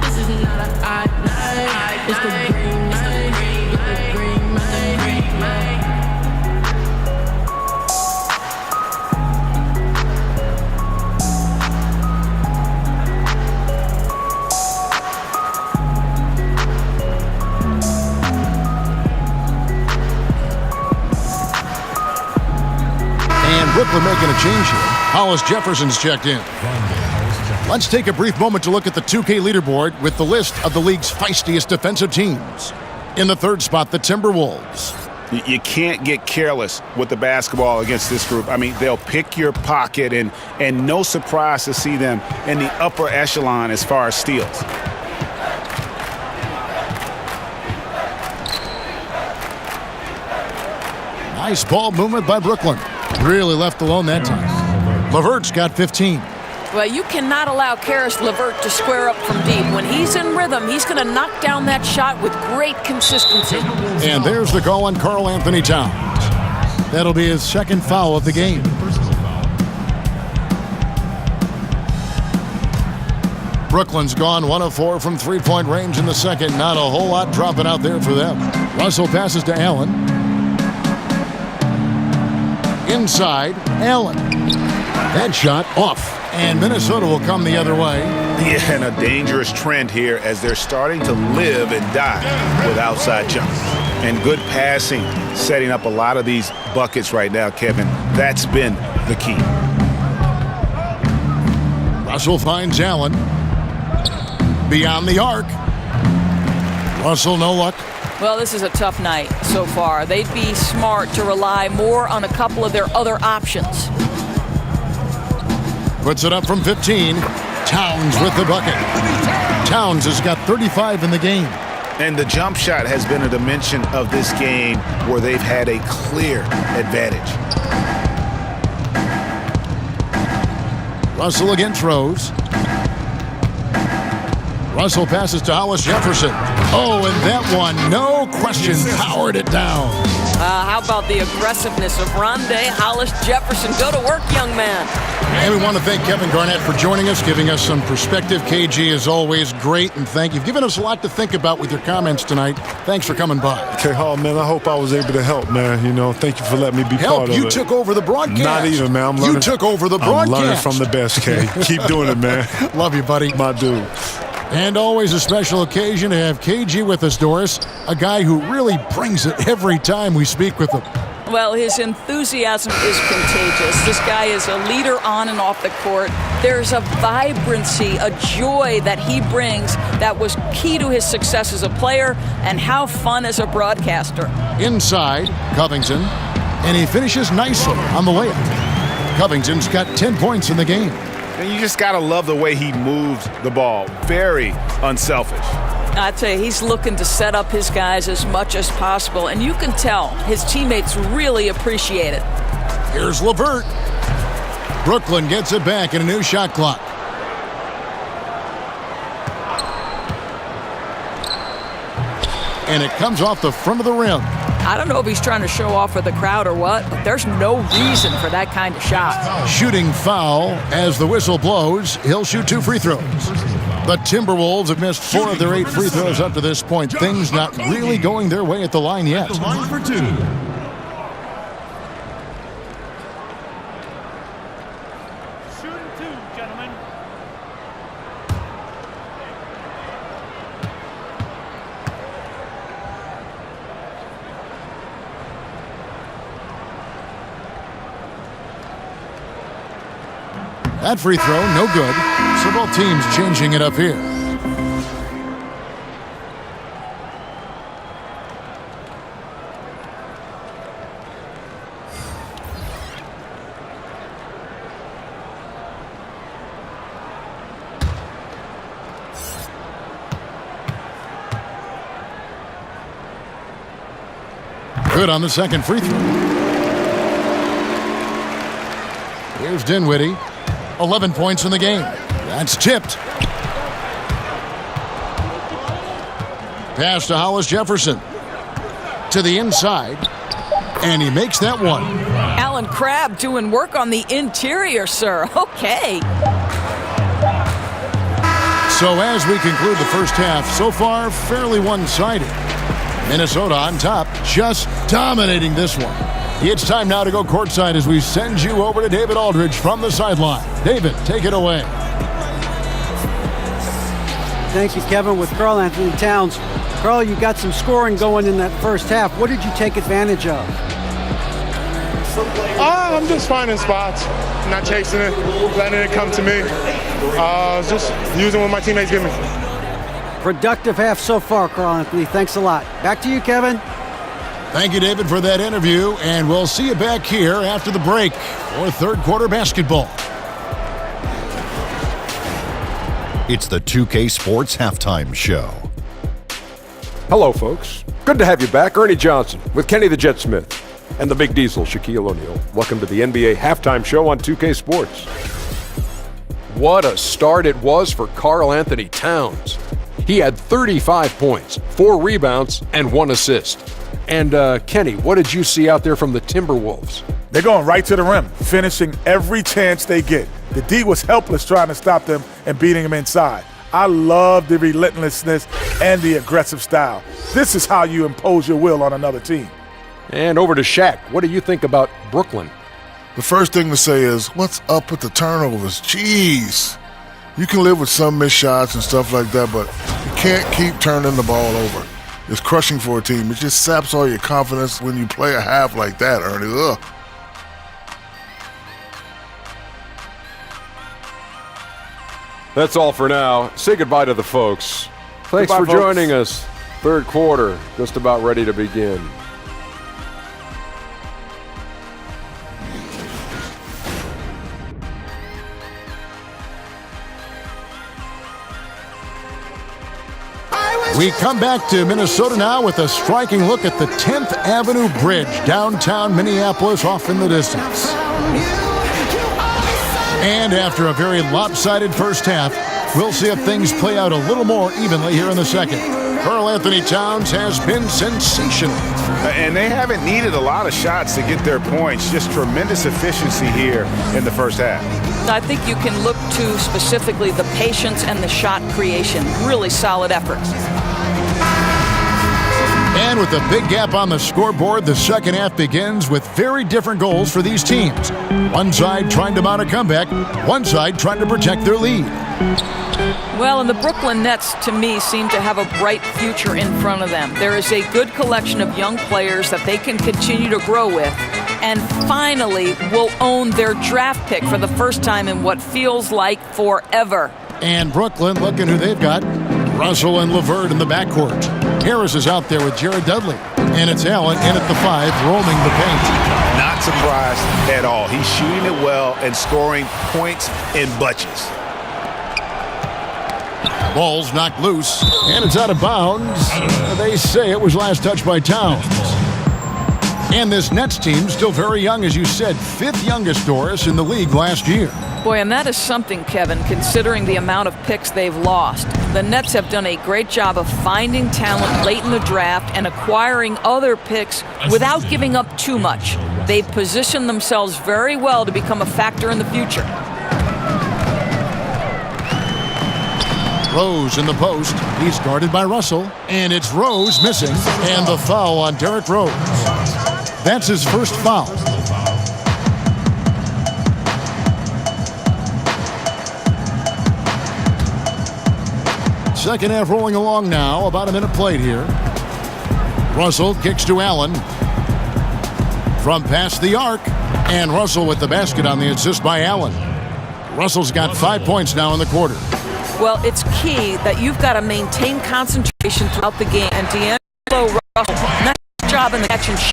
This is not an I thing. It's the green man. The green man. And Brooklyn making a change here. Hollis Jefferson's checked in. Let's take a brief moment to look at the 2K leaderboard with the list of the league's feistiest defensive teams. In the 3rd spot, the Timberwolves. You can't get careless with the basketball against this group. I mean, they'll pick your pocket, and no surprise to see them in the upper echelon as far as steals. Nice ball movement by Brooklyn. Really left alone that time. LeVert's got 15. Well, you cannot allow Karis LeVert to square up from deep. When he's in rhythm, he's going to knock down that shot with great consistency. And there's the call on Karl-Anthony Towns. That'll be his second foul of the game. Brooklyn's gone 1 of 4 from three-point range in the second. Not a whole lot dropping out there for them. Russell passes to Allen. Inside, Allen. That shot off. And Minnesota will come the other way. Yeah, and a dangerous trend here as they're starting to live and die with outside jumps. And good passing, setting up a lot of these buckets right now, Kevin. That's been the key. Russell finds Allen. Beyond the arc. Russell, no luck. Well, this is a tough night so far. They'd be smart to rely more on a couple of their other options. Puts it up from 15. Towns with the bucket. Towns has got 35 in the game. And the jump shot has been a dimension of this game where they've had a clear advantage. Russell again throws. Russell passes to Hollis Jefferson. Oh, and that one, no question, powered it down. How about the aggressiveness of Rondé Hollis Jefferson? Go to work, young man. And we want to thank Kevin Garnett for joining us, giving us some perspective. KG is always great, and thank you. You've given us a lot to think about with your comments tonight. Thanks for coming by. Okay, Hall, man, I hope I was able to help, man. You know, thank you for letting me be part of it. You took over the broadcast. Not even, man. I'm learning. You took over the broadcast. I'm learning from the best, K. Keep doing it, man. Love you, buddy. My dude. And always a special occasion to have KG with us, Doris, a guy who really brings it every time we speak with him. Well, his enthusiasm is contagious. This guy is a leader on and off the court. There's a vibrancy, a joy that he brings that was key to his success as a player and how fun as a broadcaster. Inside, Covington, and he finishes nicely on the layup. Covington's got 10 points in the game. And you just got to love the way he moves the ball. Very unselfish. I tell you, he's looking to set up his guys as much as possible, and you can tell his teammates really appreciate it. Here's LeVert. Brooklyn gets it back in a new shot clock. And it comes off the front of the rim. I don't know if he's trying to show off for the crowd or what, but there's no reason for that kind of shot. Shooting foul as the whistle blows. He'll shoot 2 free throws. The Timberwolves have missed 4 of their 8 free throws up to this point. Things not really going their way at the line yet. The line for 2. Shooting 2, gentlemen. That free throw, no good. So both teams changing it up here. Good on the second free throw. Here's Dinwiddie. 11 points in the game. That's tipped. Pass to Hollis Jefferson. To the inside. And he makes that one. Alan Crabb doing work on the interior, sir. Okay. So as we conclude the first half, so far fairly one-sided. Minnesota on top, just dominating this one. It's time now to go courtside as we send you over to David Aldridge from the sideline. David, take it away. Thank you, Kevin. With Karl-Anthony Towns. Karl, you got some scoring going in that first half. What did you take advantage of? I'm just finding spots, not chasing it, letting it come to me. Just using what my teammates give me. Productive half so far, Karl-Anthony. Thanks a lot. Back to you, Kevin. Thank you, David, for that interview, and we'll see you back here after the break for third quarter basketball. It's the 2K Sports Halftime Show. Hello, folks. Good to have you back. Ernie Johnson with Kenny the Jet Smith and the Big Diesel, Shaquille O'Neal. Welcome to the NBA Halftime Show on 2K Sports. What a start it was for Karl-Anthony Towns. He had 35 points, 4 rebounds, and 1 assist. And Kenny, what did you see out there from the Timberwolves? They're going right to the rim, finishing every chance they get. The D was helpless trying to stop them and beating them inside. I love the relentlessness and the aggressive style. This is how you impose your will on another team. And over to Shaq. What do you think about Brooklyn? The first thing to say is, what's up with the turnovers? Jeez. You can live with some missed shots and stuff like that, but you can't keep turning the ball over. It's crushing for a team. It just saps all your confidence when you play a half like that, Ernie. Ugh. That's all for now. Say goodbye to the folks. Thanks Goodbye, for folks. joining us. Third quarter, just about ready to begin. We come back to Minnesota now with a striking look at the 10th Avenue Bridge, downtown Minneapolis, off in the distance. And after a very lopsided first half, we'll see if things play out a little more evenly here in the second. Karl-Anthony Towns has been sensational. And they haven't needed a lot of shots to get their points. Just tremendous efficiency here in the first half. I think you can look to specifically the patience and the shot creation. Really solid effort. And with a big gap on the scoreboard, the second half begins with very different goals for these teams. One side trying to mount a comeback, one side trying to protect their lead. Well, and the Brooklyn Nets, to me, seem to have a bright future in front of them. There is a good collection of young players that they can continue to grow with, and finally will own their draft pick for the first time in what feels like forever. And Brooklyn, looking who they've got. Russell and LeVert in the backcourt. Harris is out there with Jared Dudley. And it's Allen in at the 5, roaming the paint. Not surprised at all. He's shooting it well and scoring points in bunches. Ball's knocked loose, and it's out of bounds. They say it was last touched by Towns. And this Nets team, still very young, as you said, 5th youngest, Doris, in the league last year. Boy, and that is something, Kevin, considering the amount of picks they've lost. The Nets have done a great job of finding talent late in the draft and acquiring other picks without giving up too much. They've positioned themselves very well to become a factor in the future. Rose in the post. He's guarded by Russell. And it's Rose missing. And the foul on Derrick Rose. That's his first foul. Second half rolling along now. About a minute played here. Russell kicks to Allen. From past the arc. And Russell with the basket on the assist by Allen. Russell's got 5 points now in the quarter. Well, it's key that you've got to maintain concentration throughout the game. And D'Angelo Russell, nice job in the catch and shoot.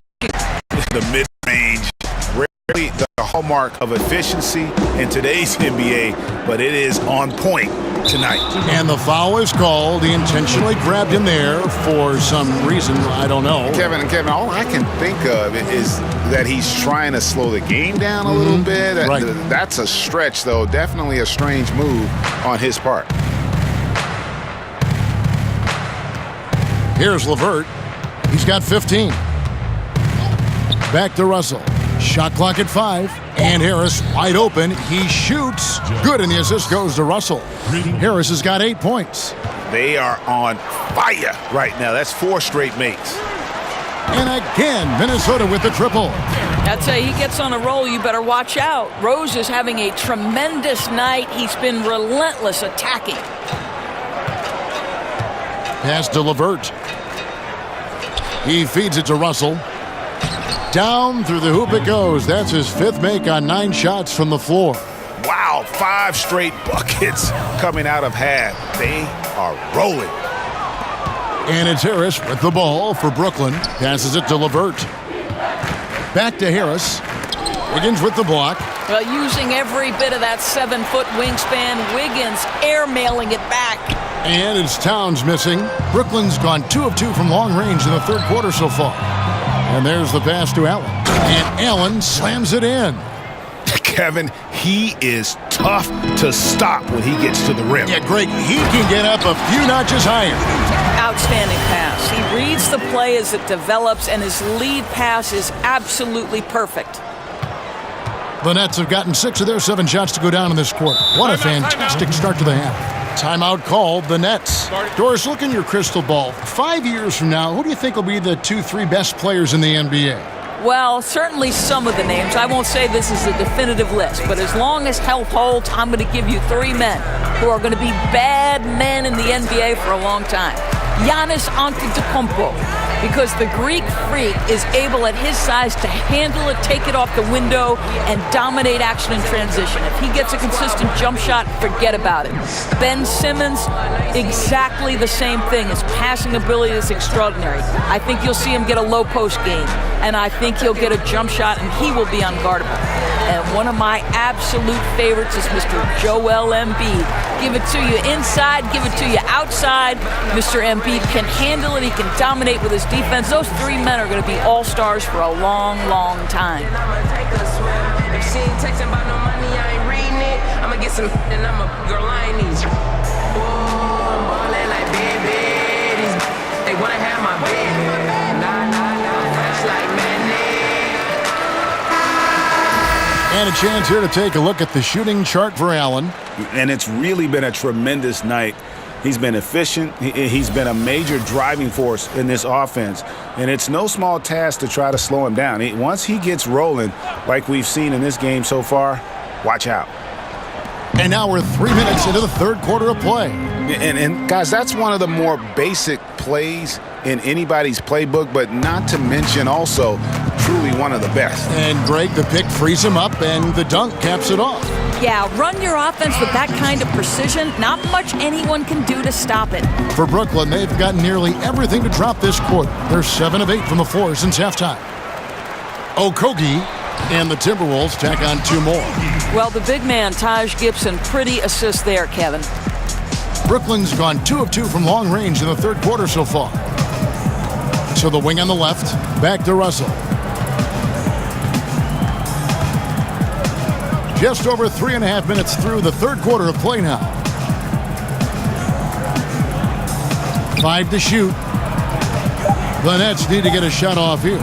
The mid-range, rarely the hallmark of efficiency in today's NBA, but it is on point tonight. And the foul is called. He intentionally grabbed him there for some reason, I don't know. Kevin, all I can think of is that he's trying to slow the game down a little bit. Right. That's a stretch, though. Definitely a strange move on his part. Here's LeVert. He's got 15. Back to Russell. Shot clock at 5. And Harris wide open. He shoots. Good, and the assist goes to Russell. Harris has got 8 points. They are on fire right now. That's 4 straight makes. And again, Minnesota with the triple. I'd say he gets on a roll, you better watch out. Rose is having a tremendous night. He's been relentless attacking. Pass to LeVert. He feeds it to Russell. Down through the hoop it goes. That's his 5th make on 9 shots from the floor. Wow, 5 straight buckets coming out of half. They are rolling. And it's Harris with the ball for Brooklyn. Passes it to LeVert. Back to Harris. Wiggins with the block. Well, using every bit of that 7-foot wingspan, Wiggins airmailing it back. And it's Towns missing. Brooklyn's gone 2 of 2 from long range in the third quarter so far. And there's the pass to Allen. And Allen slams it in. Kevin, he is tough to stop when he gets to the rim. Yeah, Greg, he can get up a few notches higher. Outstanding pass. He reads the play as it develops, and his lead pass is absolutely perfect. The Nets have gotten 6 of their 7 shots to go down in this quarter. What a fantastic start to the half. Timeout called, the Nets. Doris, look in your crystal ball. 5 years from now, who do you think will be the 2-3 best players in the NBA? Well, certainly some of the names. I won't say this is a definitive list, but as long as health holds, I'm going to give you 3 men who are going to be bad men in the NBA for a long time. Giannis Antetokounmpo, because the Greek freak is able at his size to handle it, take it off the window, and dominate action in transition. If he gets a consistent jump shot, forget about it. Ben Simmons, exactly the same thing. His passing ability is extraordinary. I think you'll see him get a low post game, and I think he'll get a jump shot, and he will be unguardable. And one of my absolute favorites is Mr. Joel Embiid. Give it to you inside, give it to you outside. Mr. Embiid can handle it. He can dominate with his defense. Those 3 men are going to be all-stars for a long, long time. She ain't texting about no money, I ain't reading it. I'ma get some and I'm a girl, I ain't need you. Oh, I'm ballin' like baby. They wanna have my baby. Nah, fresh like And a chance here to take a look at the shooting chart for Allen. And it's really been a tremendous night. He's been efficient. He's been a major driving force in this offense. And it's no small task to try to slow him down. Once he gets rolling, like we've seen in this game so far, watch out. And now we're 3 minutes into the third quarter of play. And guys, that's one of the more basic plays in anybody's playbook, but not to mention also truly one of the best. And Greg, the pick frees him up, and the dunk caps it off. Yeah, run your offense with that kind of precision. Not much anyone can do to stop it. For Brooklyn, they've got nearly everything to drop this quarter. They're 7 of 8 from the floor since halftime. Okogie and the Timberwolves tack on 2 more. Well, the big man, Taj Gibson, pretty assist there, Kevin. Brooklyn's gone 2 of 2 from long range in the third quarter so far. To the wing on the left, back to Russell. Just over 3.5 minutes through the third quarter of play now. 5 to shoot. The Nets need to get a shot off here.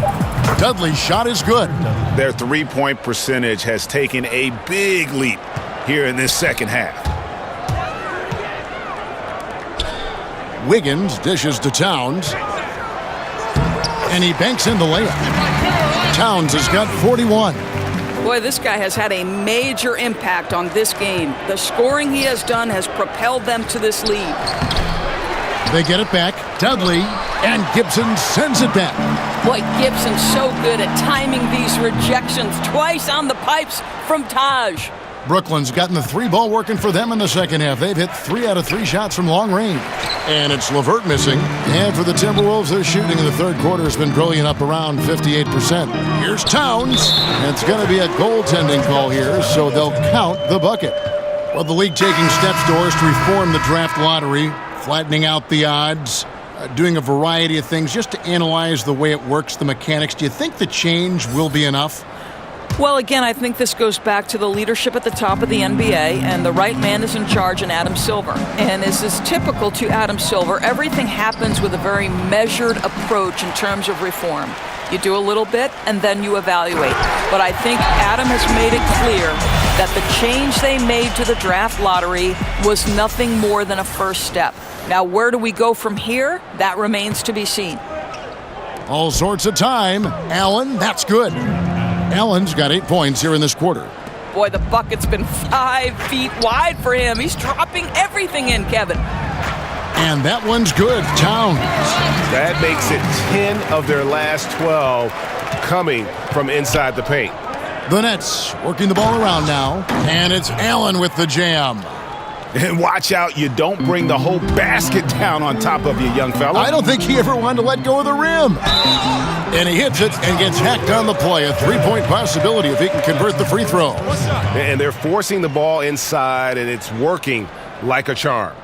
Dudley's shot is good. Their three-point percentage has taken a big leap here in this second half. Wiggins dishes to Towns. And he banks in the layup. Towns has got 41. Boy, this guy has had a major impact on this game. The scoring he has done has propelled them to this lead. They get it back. Dudley, and Gibson sends it back. Boy, Gibson's so good at timing these rejections. Twice on the pipes from Taj. Brooklyn's gotten the 3-ball working for them in the second half. They've hit 3 out of 3 shots from long range. And it's LeVert missing. And for the Timberwolves, their shooting in the third quarter has been brilliant, up around 58%. Here's Towns. And it's going to be a goaltending call here, so they'll count the bucket. Well, the league taking steps, Doris, to reform the draft lottery, flattening out the odds, doing a variety of things just to analyze the way it works, the mechanics. Do you think the change will be enough? Well, again, I think this goes back to the leadership at the top of the NBA, and the right man is in charge in Adam Silver. And as is typical to Adam Silver, everything happens with a very measured approach in terms of reform. You do a little bit, and then you evaluate. But I think Adam has made it clear that the change they made to the draft lottery was nothing more than a first step. Now, where do we go from here? That remains to be seen. All sorts of time. Allen, that's good. Allen's got 8 points here in this quarter. Boy, the bucket's been 5 feet wide for him. He's dropping everything in, Kevin. And that one's good. Towns. That makes it 10 of their last 12 coming from inside the paint. The Nets working the ball around now. And it's Allen with the jam. And watch out, you don't bring the whole basket down on top of you, young fella. I don't think he ever wanted to let go of the rim. And he hits it and gets hacked on the play. A three-point possibility if he can convert the free throw. And they're forcing the ball inside, and it's working like a charm.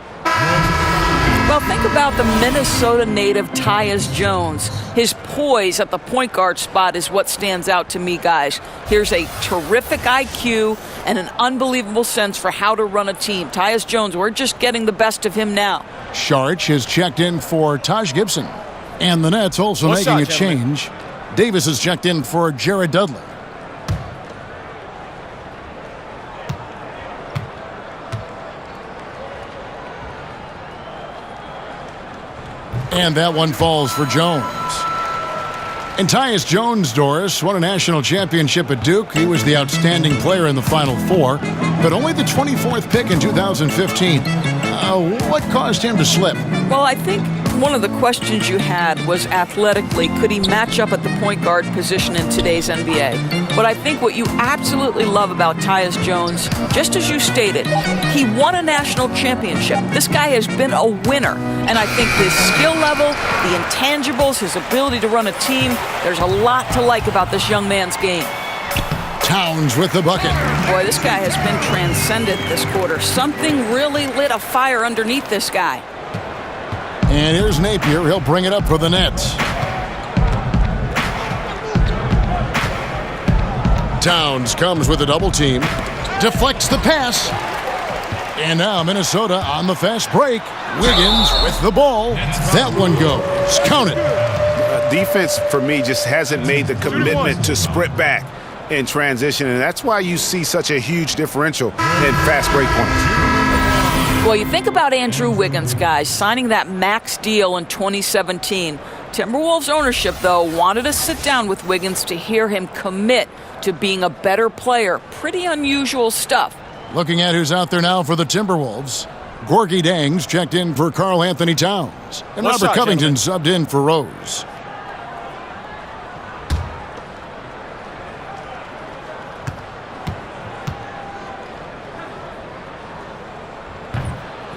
Well, think about the Minnesota native Tyus Jones. His poise at the point guard spot is what stands out to me, guys. Here's a terrific IQ and an unbelievable sense for how to run a team. Tyus Jones, we're just getting the best of him now. Sharch has checked in for Taj Gibson. And the Nets also making a change. Davis has checked in for Jared Dudley. And that one falls for Jones. And Tyus Jones, Doris, won a national championship at Duke. He was the outstanding player in the Final Four, but only the 24th pick in 2015. What caused him to slip? Well, I think one of the questions you had was athletically, could he match up at the point guard position in today's NBA? But I think what you absolutely love about Tyus Jones, just as you stated, he won a national championship. This guy has been a winner. And I think his skill level, the intangibles, his ability to run a team, there's a lot to like about this young man's game. Towns with the bucket. Boy, this guy has been transcendent this quarter. Something really lit a fire underneath this guy. And here's Napier. He'll bring it up for the Nets. Towns comes with a double team. Deflects the pass. And now Minnesota on the fast break. Wiggins with the ball. That one goes. Count it. Defense, for me, just hasn't made the commitment to sprint back in transition, and that's why you see such a huge differential in fast break points. Well, you think about Andrew Wiggins, guys, signing that max deal in 2017. Timberwolves ownership, though, wanted to sit down with Wiggins to hear him commit to being a better player. Pretty unusual stuff. Looking at who's out there now for the Timberwolves. Gorgie Dangs checked in for Karl-Anthony Towns. And Robert Covington subbed in for Rose.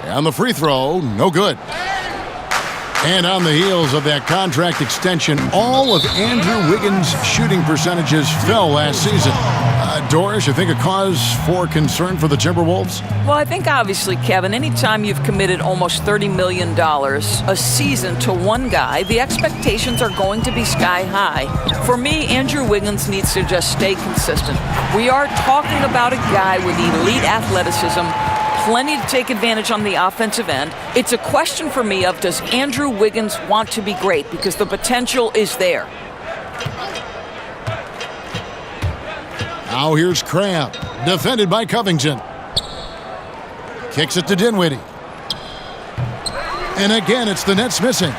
And the free throw, no good. And on the heels of that contract extension, all of Andrew Wiggins' shooting percentages fell last season. Doris, you think a cause for concern for the Timberwolves? Well, I think obviously, Kevin, anytime you've committed almost $30 million a season to one guy, the expectations are going to be sky high. For me, Andrew Wiggins needs to just stay consistent. We are talking about a guy with elite athleticism, plenty to take advantage on the offensive end. It's a question for me of, does Andrew Wiggins want to be great? Because the potential is there. Now here's Cramp, defended by Covington. Kicks it to Dinwiddie. And again, it's the Nets missing.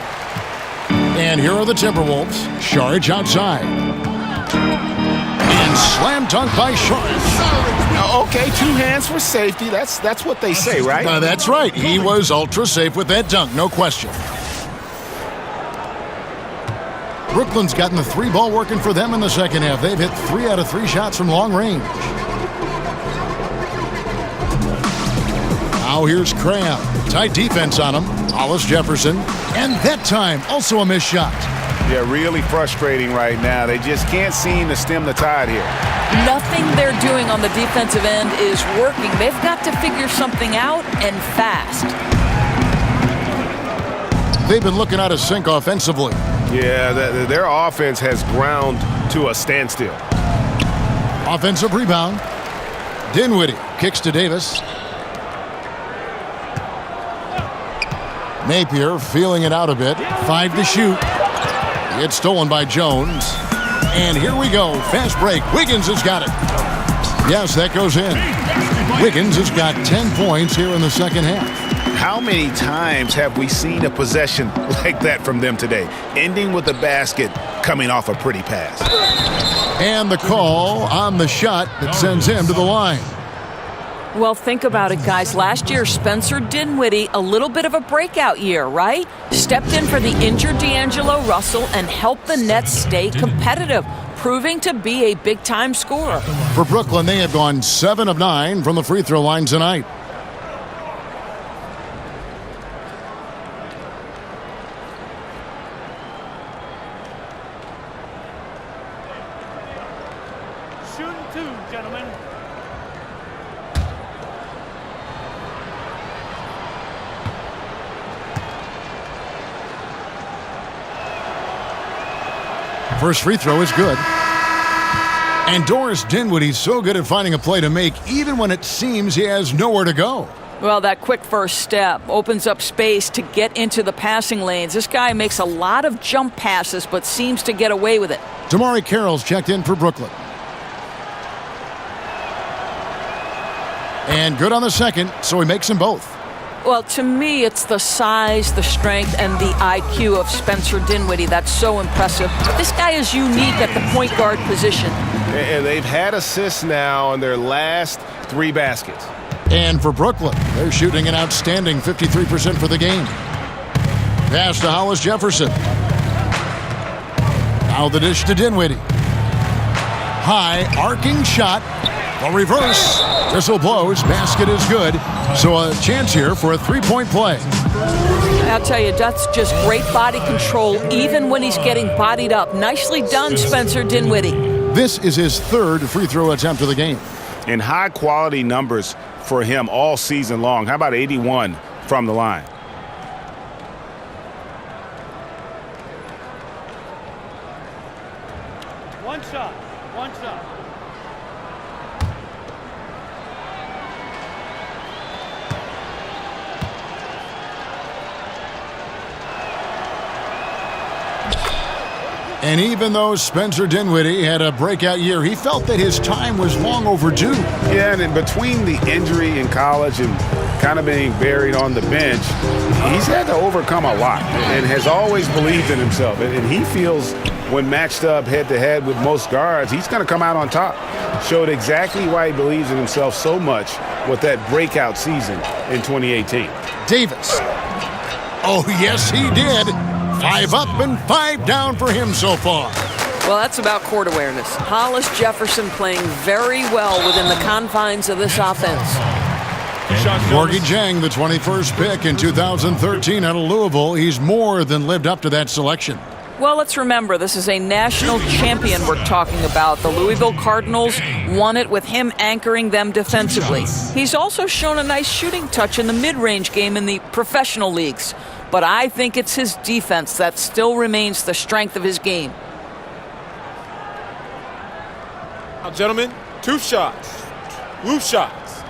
And here are the Timberwolves. Sharge outside. And slam dunk by Sharge. Okay, 2 hands for safety. That's what they say, right? That's right. He was ultra safe with that dunk, no question. Brooklyn's gotten the 3 ball working for them in the second half. They've hit 3 out of 3 shots from long range. Now here's Cramp. Tight defense on him. Hollis Jefferson. And that time, also a missed shot. Yeah, really frustrating right now. They just can't seem to stem the tide here. Nothing they're doing on the defensive end is working. They've got to figure something out, and fast. They've been looking out of sync offensively. Yeah, their offense has ground to a standstill. Offensive rebound. Dinwiddie kicks to Davis. Napier feeling it out a bit. 5 to shoot. It's stolen by Jones. And here we go. Fast break. Wiggins has got it. Yes, that goes in. Wiggins has got 10 points here in the second half. How many times have we seen a possession like that from them today? Ending with the basket, coming off a pretty pass. And the call on the shot that sends him to the line. Well, think about it, guys. Last year, Spencer Dinwiddie, a little bit of a breakout year, right? Stepped in for the injured D'Angelo Russell and helped the Nets stay competitive, proving to be a big-time scorer. For Brooklyn, they have gone 7 of 9 from the free throw line tonight. gentlemen. First free throw is good. And Doris Dinwiddie's so good at finding a play to make, even when it seems he has nowhere to go. Well, that quick first step opens up space to get into the passing lanes. This guy makes a lot of jump passes, but seems to get away with it. Damari Carroll's checked in for Brooklyn. And good on the second, so he makes them both. Well, to me, it's the size, the strength, and the IQ of Spencer Dinwiddie that's so impressive. This guy is unique at the point guard position. And they've had assists now on their last 3 baskets. And for Brooklyn, they're shooting an outstanding 53% for the game. Pass to Hollis Jefferson. Now the dish to Dinwiddie. High, arcing shot. The reverse. Whistle blows. Basket is good. So a chance here for a three-point play. I'll tell you, that's just great body control, even when he's getting bodied up. Nicely done, Spencer Dinwiddie. This is his third free throw attempt of the game. And high-quality numbers for him all season long. How about 81 from the line? One shot. One shot. And even though Spencer Dinwiddie had a breakout year, he felt that his time was long overdue. Yeah, and in between the injury in college and kind of being buried on the bench, he's had to overcome a lot and has always believed in himself. And he feels when matched up head-to-head with most guards, he's going to come out on top. Showed exactly why he believes in himself so much with that breakout season in 2018. Davis. Oh, yes, he did. 5 up and 5 down for him so far. Well, that's about court awareness. Hollis Jefferson playing very well within the confines of this offense. Gorgie Jang, the 21st pick in 2013 out of Louisville. He's more than lived up to that selection. Well, let's remember, this is a national champion we're talking about. The Louisville Cardinals won it with him anchoring them defensively. He's also shown a nice shooting touch in the mid-range game in the professional leagues. But I think it's his defense that still remains the strength of his game. Now, gentlemen, 2 shots. Loose shots.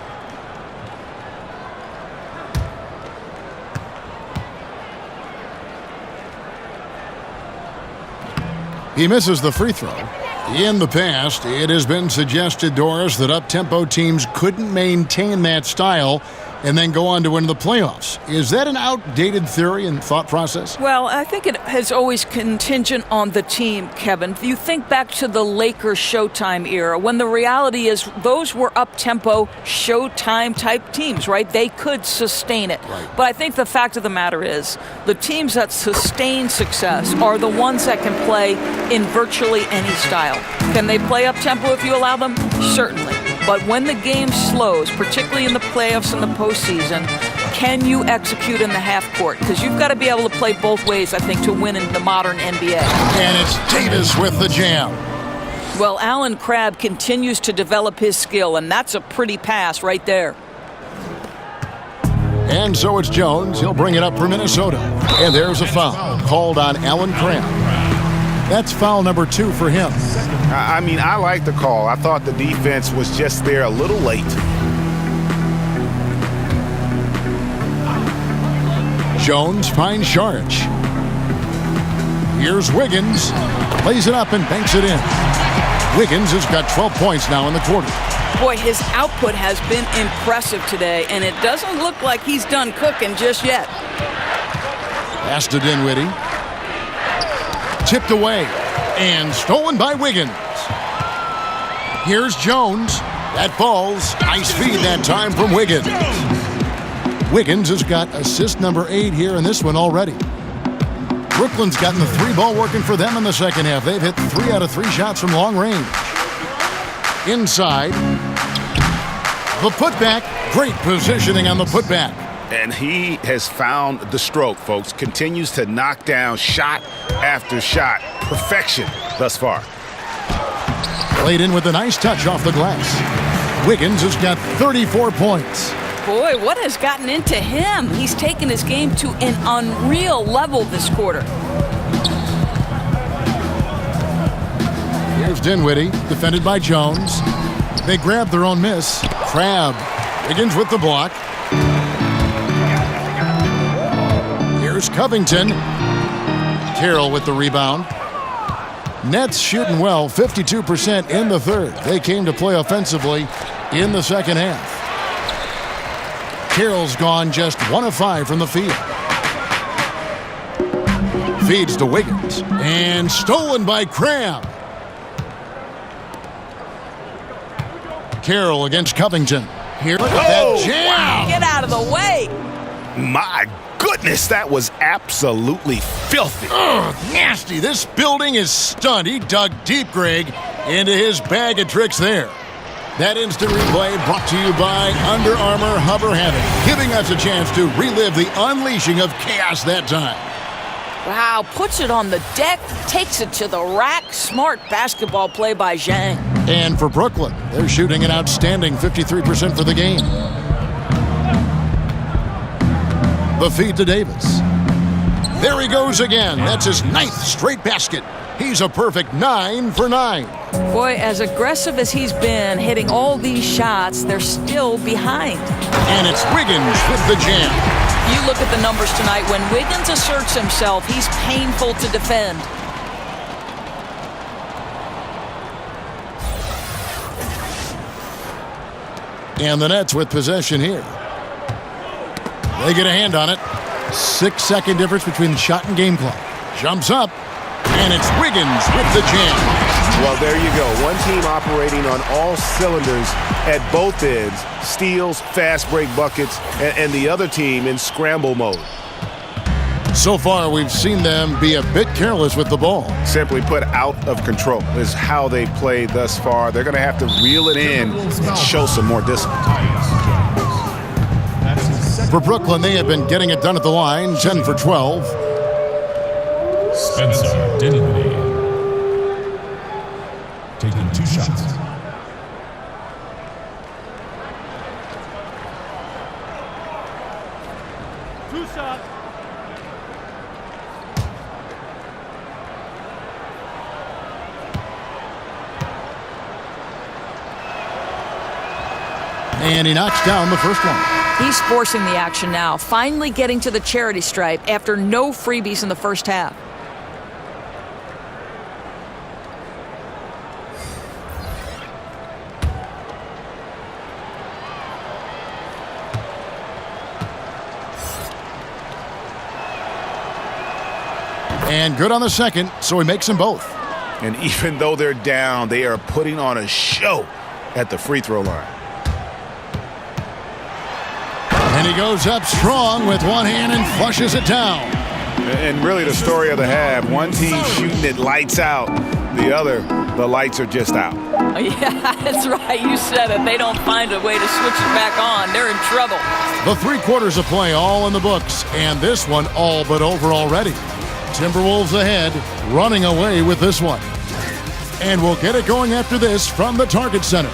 He misses the free throw. In the past, it has been suggested, Doris, that up-tempo teams couldn't maintain that style and then go on to win the playoffs. Is that an outdated theory and thought process? Well, I think it has always contingent on the team, Kevin. You think back to the Lakers Showtime era, when the reality is those were up-tempo Showtime-type teams, right? They could sustain it. Right. But I think the fact of the matter is the teams that sustain success are the ones that can play in virtually any style. Can they play up-tempo if you allow them? Certainly. But when the game slows, particularly in the playoffs and the postseason, can you execute in the half court? Because you've got to be able to play both ways, I think, to win in the modern NBA. And it's Davis with the jam. Well, Alan Crabb continues to develop his skill, and that's a pretty pass right there. And so it's Jones. He'll bring it up for Minnesota. And there's a foul called on Alan Crabb. That's foul number 2 for him. I mean, I like the call. I thought the defense was just there a little late. Jones finds Saric. Here's Wiggins. Plays it up and banks it in. Wiggins has got 12 points now in the quarter. Boy, his output has been impressive today, and it doesn't look like he's done cooking just yet. Pass to Dinwiddie. Tipped away and stolen by Wiggins. Here's Jones. That falls. Nice feed that time from Wiggins. Wiggins has got assist number 8 here in this one already. Brooklyn's gotten the 3-ball working for them in the second half. They've hit 3 out of 3 shots from long range. Inside. The putback. Great positioning on the putback. And he has found the stroke, folks. Continues to knock down shot after shot. Perfection thus far. Played in with a nice touch off the glass. Wiggins has got 34 points. Boy, what has gotten into him? He's taken his game to an unreal level this quarter. Here's Dinwiddie, defended by Jones. They grab their own miss. Crabbe. Wiggins with the block. Here's Covington. Carroll with the rebound. Nets shooting well, 52% in the third. They came to play offensively in the second half. Carroll's gone just 1 of 5 from the field. Feeds to Wiggins. And stolen by Crabbe. Carroll against Covington. Here, look at that jam. Wow, get out of the way. My goodness, that was absolutely filthy. Ugh, nasty. This building is stunned. He dug deep, Greg, into his bag of tricks there. That instant replay brought to you by Under Armour Hover Habit, giving us a chance to relive the unleashing of chaos that time. Wow, puts it on the deck, takes it to the rack. Smart basketball play by Zhang. And for Brooklyn, they're shooting an outstanding 53% for the game. The feed to Davis. There he goes again. That's his 9th straight basket. He's a perfect 9 for 9. Boy, as aggressive as he's been, hitting all these shots, they're still behind. And it's Wiggins with the jam. You look at the numbers tonight. When Wiggins asserts himself, he's painful to defend. And the Nets with possession here. They get a hand on it. 6-second difference between the shot and game clock. Jumps up, and it's Wiggins with the jam. Well, there you go. One team operating on all cylinders at both ends. Steals, fast break buckets, and the other team in scramble mode. So far, we've seen them be a bit careless with the ball. Simply put, out of control is how they played thus far. They're going to have to reel it in and show some more discipline. For Brooklyn, they have been getting it done at the line, 10 for 12. Spencer Dinwiddie taking 2 shots. And he knocks down the first one. He's forcing the action now, finally getting to the charity stripe after no freebies in the first half. And good on the second, so he makes them both. And even though they're down, they are putting on a show at the free throw line. And he goes up strong with one hand and flushes it down. And really the story of the half, one team shooting it lights out, the other, the lights are just out. Yeah, that's right. You said it. They don't find a way to switch it back on. They're in trouble. The 3 quarters of play all in the books, and this one all but over already. Timberwolves ahead, running away with this one. And we'll get it going after this from the Target Center.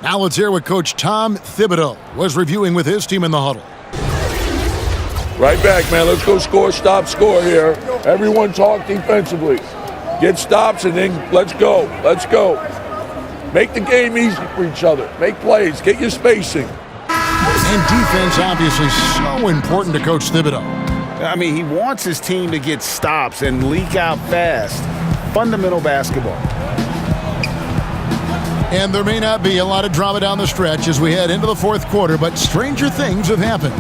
Now let's hear what Coach Tom Thibodeau was reviewing with his team in the huddle. Right back, man. Let's go score, stop, score here. Everyone talk defensively. Get stops and then let's go. Let's go. Make the game easy for each other. Make plays. Get your spacing. And defense obviously so important to Coach Thibodeau. I mean, he wants his team to get stops and leak out fast. Fundamental basketball. And there may not be a lot of drama down the stretch as we head into the fourth quarter, but stranger things have happened.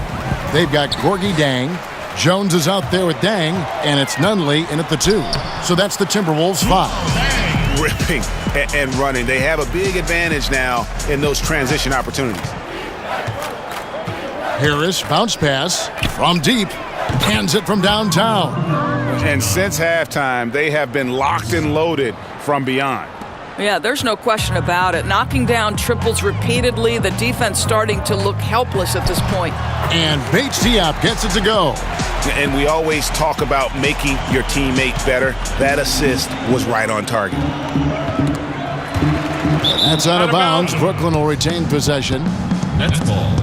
They've got Gorgie Dang. Jones is out there with Dang, and it's Nunley in at the 2. So that's the Timberwolves 5. Ripping and running. They have a big advantage now in those transition opportunities. Harris, bounce pass from deep, hands it from downtown. And since halftime, they have been locked and loaded from beyond. Yeah, there's no question about it. Knocking down triples repeatedly, the defense starting to look helpless at this point. And Bates Diop gets it to go. And we always talk about making your teammate better. That assist was right on target. That's out of bounds. Brooklyn will retain possession. Nets ball.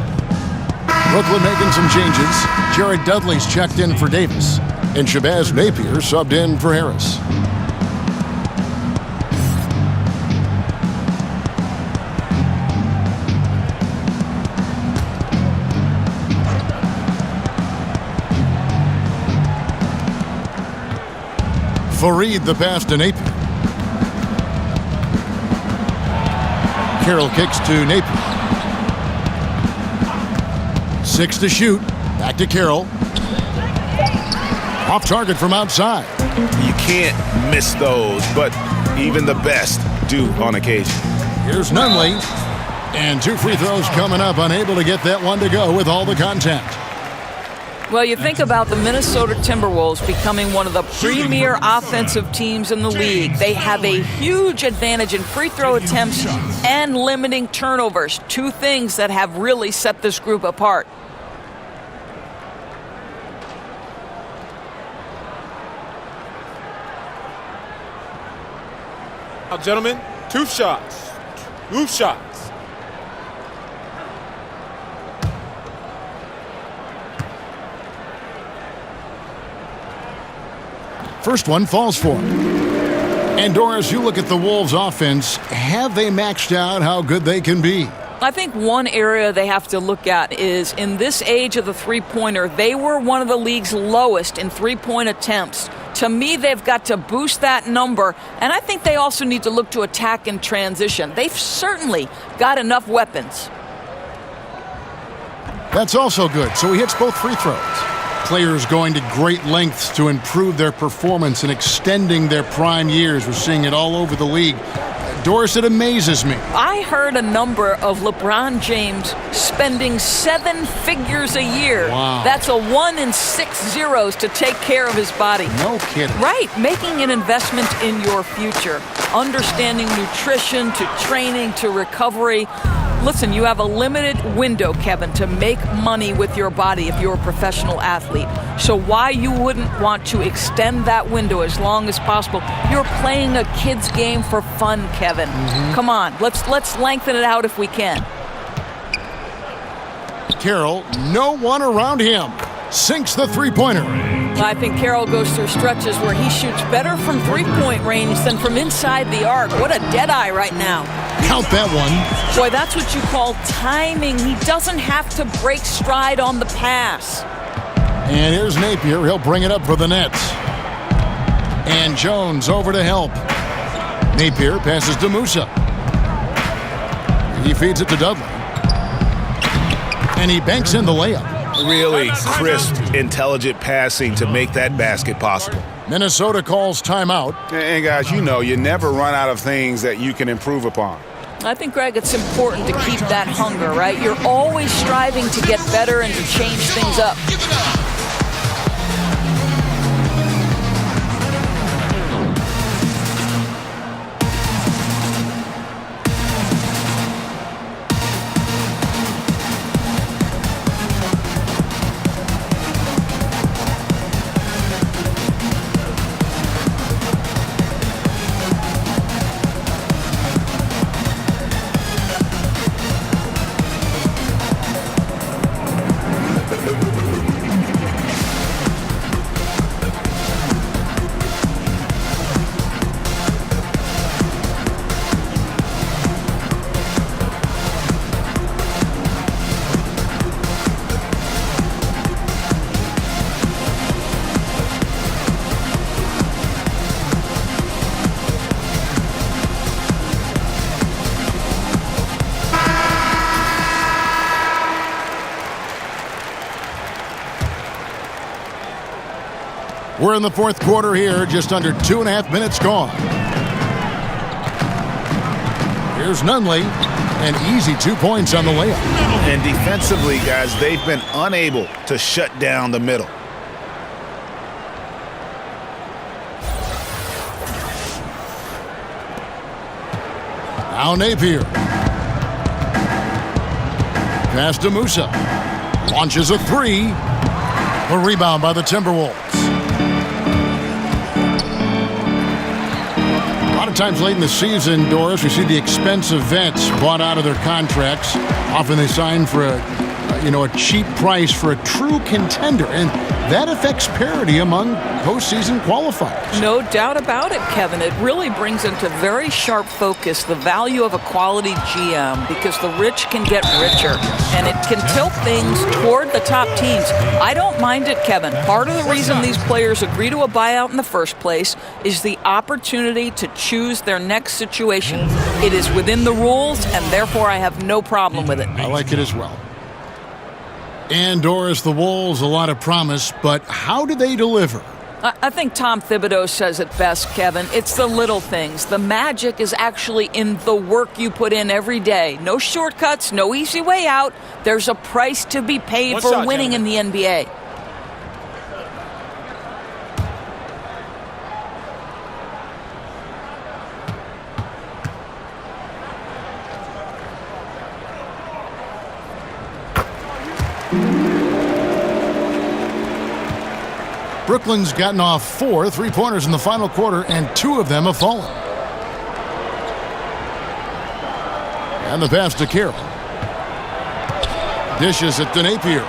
Brooklyn making some changes. Jared Dudley's checked in for Davis. And Shabazz Napier subbed in for Harris. Fareed the pass to Napier. Carroll kicks to Napier. 6 to shoot. Back to Carroll. Off target from outside. You can't miss those, but even the best do on occasion. Here's Nunley. And 2 free throws coming up. Unable to get that one to go with all the contact. Well, you think about the Minnesota Timberwolves becoming one of the premier offensive teams in the league. They have a huge advantage in free throw attempts and limiting turnovers. 2 things that have really set this group apart. Now, gentlemen, 2 shots. 2 shots. First one falls for him. And Doris, you look at the Wolves offense. Have they maxed out how good they can be? I think one area they have to look at is in this age of the three-pointer, they were one of the league's lowest in three-point attempts. To me, they've got to boost that number, and I think they also need to look to attack and transition. They've certainly got enough weapons. That's also good. So he hits both free throws. Players going to great lengths to improve their performance and extending their prime years. We're seeing it all over the league. Doris, it amazes me. I heard a number of LeBron James spending 7 figures a year. Wow. That's a 1 in 6 zeros to take care of his body. No kidding. Right, making an investment in your future. Understanding nutrition to training to recovery. Listen, you have a limited window, Kevin, to make money with your body if you're a professional athlete. So why you wouldn't want to extend that window as long as possible? You're playing a kid's game for fun, Kevin. Come on, let's lengthen it out if we can. Carroll, no one around him. Sinks the three-pointer. I think Carroll goes through stretches where he shoots better from three-point range than from inside the arc. What a dead eye right now. Count that one. Boy, that's what you call timing. He doesn't have to break stride on the pass. And here's Napier. He'll bring it up for the Nets. And Jones over to help. Napier passes to Musa. He feeds it to Dudley. And he banks in the layup. Really crisp, intelligent passing to make that basket possible. Minnesota calls timeout. And guys, you know, you never run out of things that you can improve upon. I think, Greg, it's important to keep that hunger, right? You're always striving to get better and to change things up. We're in the fourth quarter here, just under 2.5 minutes gone. Here's Nunley. An easy 2 points on the layup. And defensively, guys, they've been unable to shut down the middle. Now Napier. Pass to Musa. Launches a three. A rebound by the Timberwolves. A lot of times late in the season, Doris, we see the expensive vets bought out of their contracts. Often they sign for a cheap price for a true contender, and that affects parity among postseason qualifiers. No doubt about it, Kevin. It really brings into very sharp focus the value of a quality GM, because the rich can get richer, and it can tilt things toward the top teams. I don't mind it, Kevin. Part of the reason these players agree to a buyout in the first place is the opportunity to choose their next situation. It is within the rules, and therefore I have no problem with it. I like it as well. And Doris, the Wolves, a lot of promise, but how do they deliver? I think Tom Thibodeau says it best, Kevin. It's the little things. The magic is actually in the work you put in every day. No shortcuts, no easy way out. There's a price to be paid for winning in the NBA. Brooklyn's gotten off 4 3-pointers in the final quarter, and 2 of them have fallen. And the pass to Carroll. Dishes it to Napier.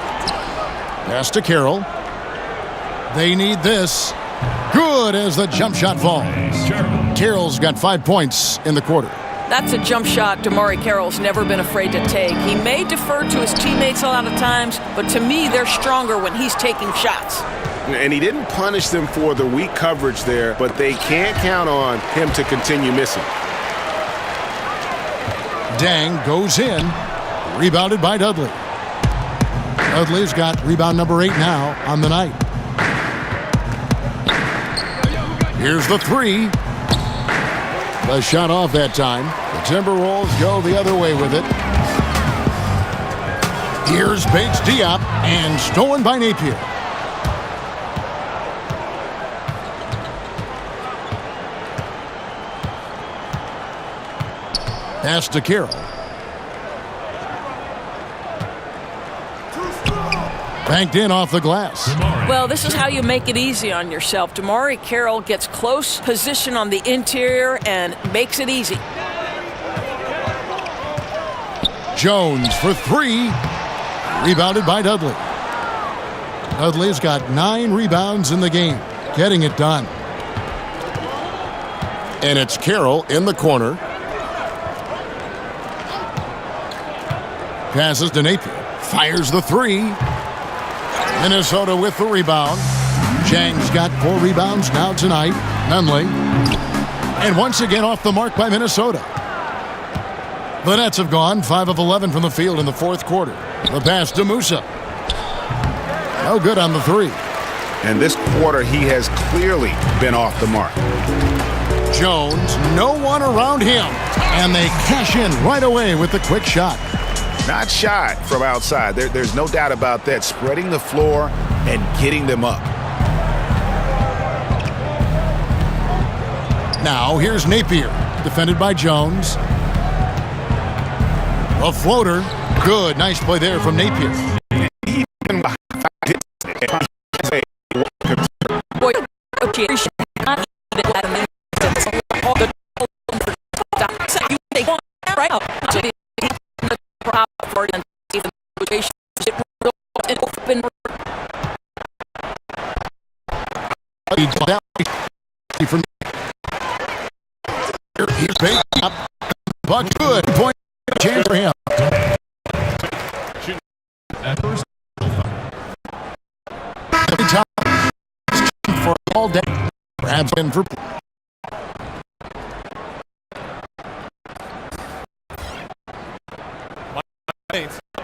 Pass to Carroll. They need this. Good as the jump shot falls. Carroll's got 5 points in the quarter. That's a jump shot DeMarre Carroll's never been afraid to take. He may defer to his teammates a lot of times, but to me, they're stronger when he's taking shots. And he didn't punish them for the weak coverage there, but they can't count on him to continue missing. Dang goes in. Rebounded by Dudley. Dudley's got rebound number 8 now on the night. Here's the three. The shot off that time. The Timberwolves go the other way with it. Here's Bates Diop, and stolen by Napier. Pass to Carroll. Banked in off the glass. Well, this is how you make it easy on yourself. DeMarre Carroll gets close position on the interior and makes it easy. Jones for 3. Rebounded by Dudley. Dudley's got 9 rebounds in the game. Getting it done. And it's Carroll in the corner. Passes to Napier. Fires the 3. Minnesota with the rebound. Chang's got 4 rebounds now tonight. Nunley. And once again off the mark by Minnesota. The Nets have gone 5 of 11 from the field in the fourth quarter. The pass to Musa. No good on the 3. And this quarter, he has clearly been off the mark. Jones, no one around him. And they cash in right away with the quick shot. Not shot from outside. There's no doubt about that. Spreading the floor and getting them up. Now here's Napier. Defended by Jones. A floater. Good. Nice play there from Napier. Here's Bates up. Buck good. Point chance for him. Every time for all day. Grabs in for.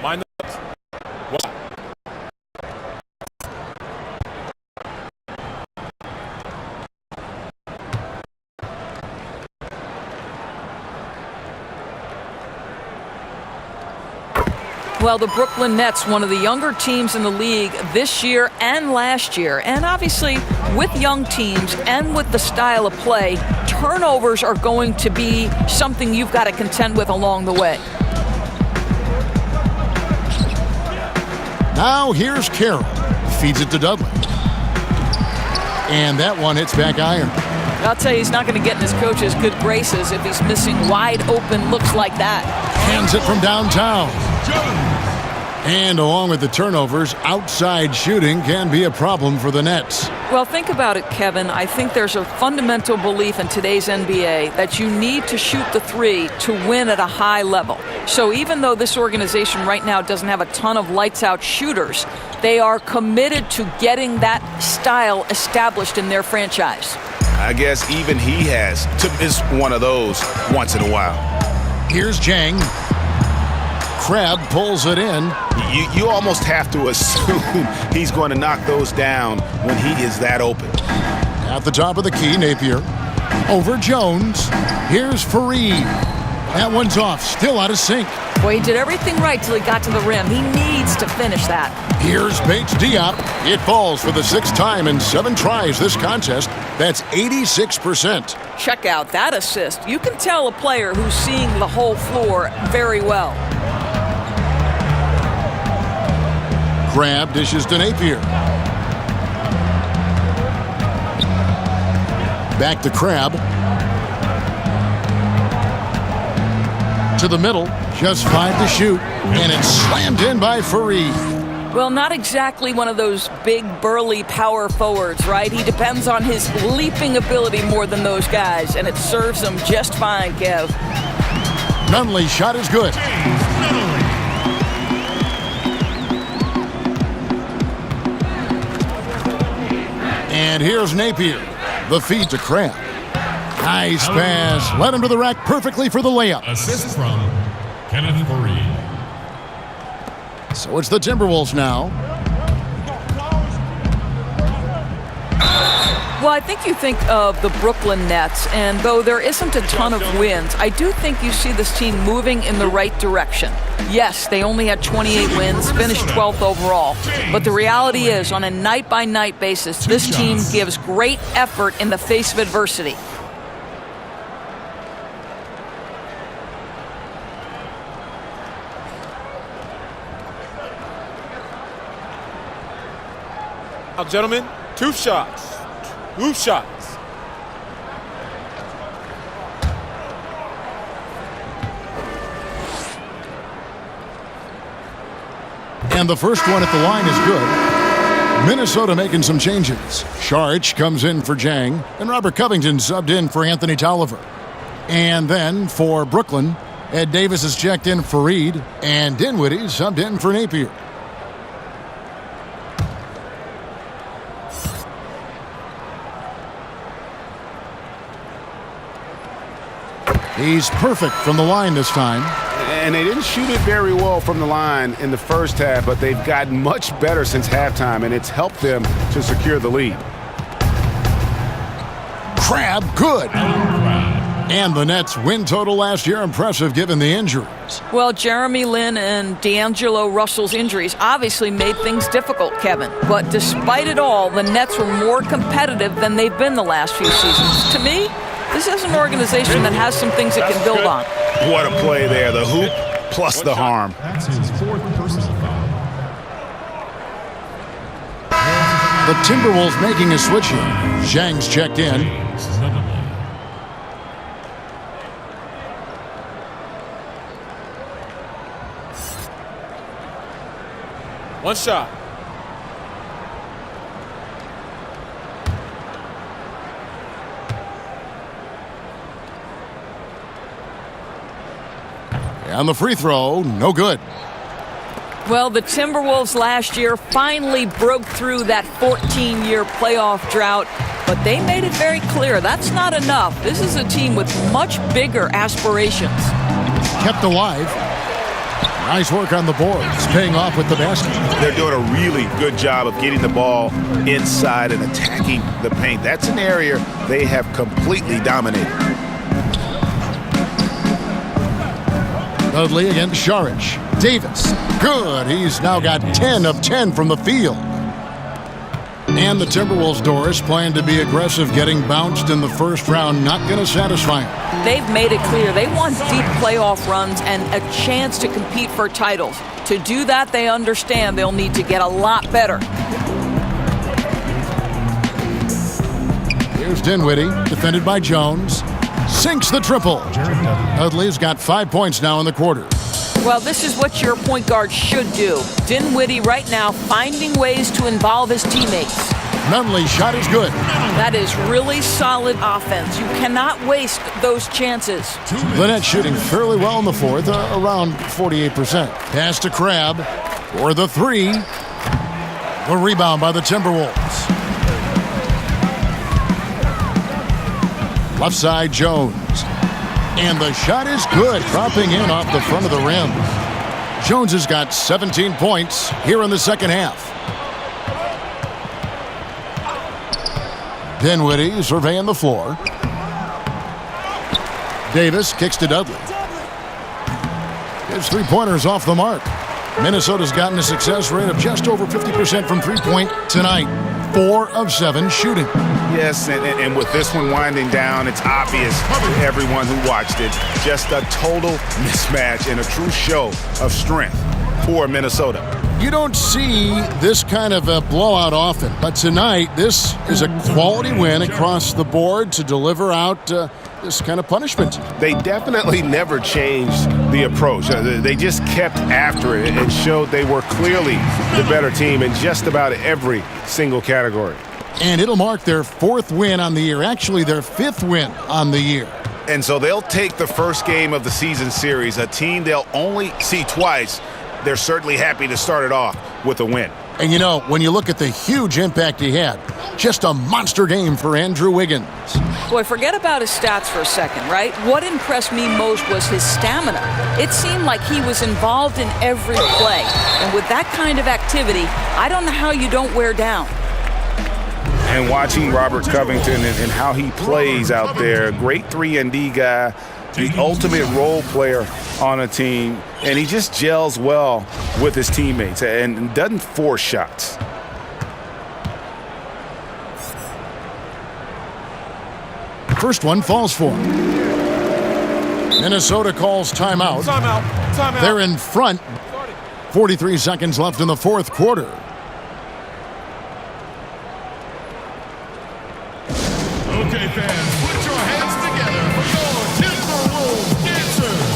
Mind the what? Well, the Brooklyn Nets, one of the younger teams in the league this year and last year. And obviously, with young teams and with the style of play, turnovers are going to be something you've got to contend with along the way. Now here's Carroll. Feeds it to Dudley. And that one hits back iron. I'll tell you, he's not going to get in his coach's good graces if he's missing wide open looks like that. Hands it from downtown. And along with the turnovers, outside shooting can be a problem for the Nets. Well, think about it, Kevin. I think there's a fundamental belief in today's NBA that you need to shoot the three to win at a high level. So even though this organization right now doesn't have a ton of lights-out shooters, they are committed to getting that style established in their franchise. I guess even he has to miss one of those once in a while. Here's Jang. Crabbe pulls it in. You almost have to assume he's going to knock those down when he is that open. At the top of the key, Napier. Over Jones. Here's Fareed. That one's off. Still out of sync. Boy, he did everything right till he got to the rim. He needs to finish that. Here's Bates Diop. It falls for the 6th time in 7 tries this contest. That's 86%. Check out that assist. You can tell a player who's seeing the whole floor very well. Crabbe dishes to Napier. Back to Crabbe. To the middle. Just 5 to shoot. And it's slammed in by Fareed. Well, not exactly one of those big, burly power forwards, right? He depends on his leaping ability more than those guys, and it serves him just fine, Kev. Nunley's shot is good. And here's Napier. The feed to Crabbe. Nice pass. Led him to the rack perfectly for the layup. Assist from Kenneth Fareed. So it's the Timberwolves now. Well, I think you think of the Brooklyn Nets, and though there isn't a ton of wins, I do think you see this team moving in the right direction. Yes, they only had 28 wins, finished 12th overall, but the reality is, on a night-by-night basis, this team gives great effort in the face of adversity. Now, gentlemen, 2 shots. Loose shots. And the first one at the line is good. Minnesota making some changes. Saric comes in for Jang, and Robert Covington subbed in for Anthony Tolliver. And then for Brooklyn, Ed Davis has checked in for Reed, and Dinwiddie subbed in for Napier. He's perfect from the line this time. And they didn't shoot it very well from the line in the first half, but they've gotten much better since halftime, and it's helped them to secure the lead. Crabbe, good. And the Nets' win total last year impressive given the injuries. Well, Jeremy Lin and D'Angelo Russell's injuries obviously made things difficult, Kevin. But despite it all, the Nets were more competitive than they've been the last few seasons. To me, this is an organization that has some things it can build on. What a play there. The hoop plus the harm. That's his 4th personal foul. The Timberwolves making a switch here. Zhang's checked in. One shot. And the free throw, no good. Well, the Timberwolves last year finally broke through that 14-year playoff drought, but they made it very clear that's not enough. This is a team with much bigger aspirations. Kept alive. Nice work on the boards, paying off with the basket. They're doing a really good job of getting the ball inside and attacking the paint. That's an area they have completely dominated. Dudley against Saric. Davis, good. He's now got 10 of 10 from the field. And the Timberwolves, Doris, plan to be aggressive, getting bounced in the first round. Not going to satisfy them. They've made it clear they want deep playoff runs and a chance to compete for titles. To do that, they understand they'll need to get a lot better. Here's Dinwiddie, defended by Jones. Sinks the triple. Dudley's got 5 points now in the quarter. Well, this is what your point guard should do. Dinwiddie right now finding ways to involve his teammates. Nunley's shot is good. That is really solid offense. You cannot waste those chances. Lynette shooting fairly well in the fourth, around 48%. Pass to Crabbe for the three. The rebound by the Timberwolves. Left side, Jones. And the shot is good, dropping in off the front of the rim. Jones has got 17 points here in the second half. Dinwiddie surveying the floor. Davis kicks to Dudley. His three-pointers off the mark. Minnesota's gotten a success rate of just over 50% from three-point tonight. 4 of 7 shooting. Yes, and with this one winding down, it's obvious to everyone who watched it. Just a total mismatch and a true show of strength for Minnesota. You don't see this kind of a blowout often, but tonight this is a quality win across the board to deliver out this kind of punishment. They definitely never changed the approach. They just kept after it and showed they were clearly the better team in just about every single category. And it'll mark their 4th win on the year, actually their 5th win on the year. And so they'll take the first game of the season series, a team they'll only see twice. They're certainly happy to start it off with a win. And you know, when you look at the huge impact he had, just a monster game for Andrew Wiggins. Boy, forget about his stats for a second, right? What impressed me most was his stamina. It seemed like he was involved in every play. And with that kind of activity, I don't know how you don't wear down. And watching Robert Covington and how he plays out there, great 3-and-D guy, the ultimate role player on a team, and he just gels well with his teammates and doesn't force shots. First one falls for him. Minnesota calls timeout. Timeout. They're in front. 43 seconds left in the fourth quarter. Okay, fans, put your hands together for your Timberwolves dancers.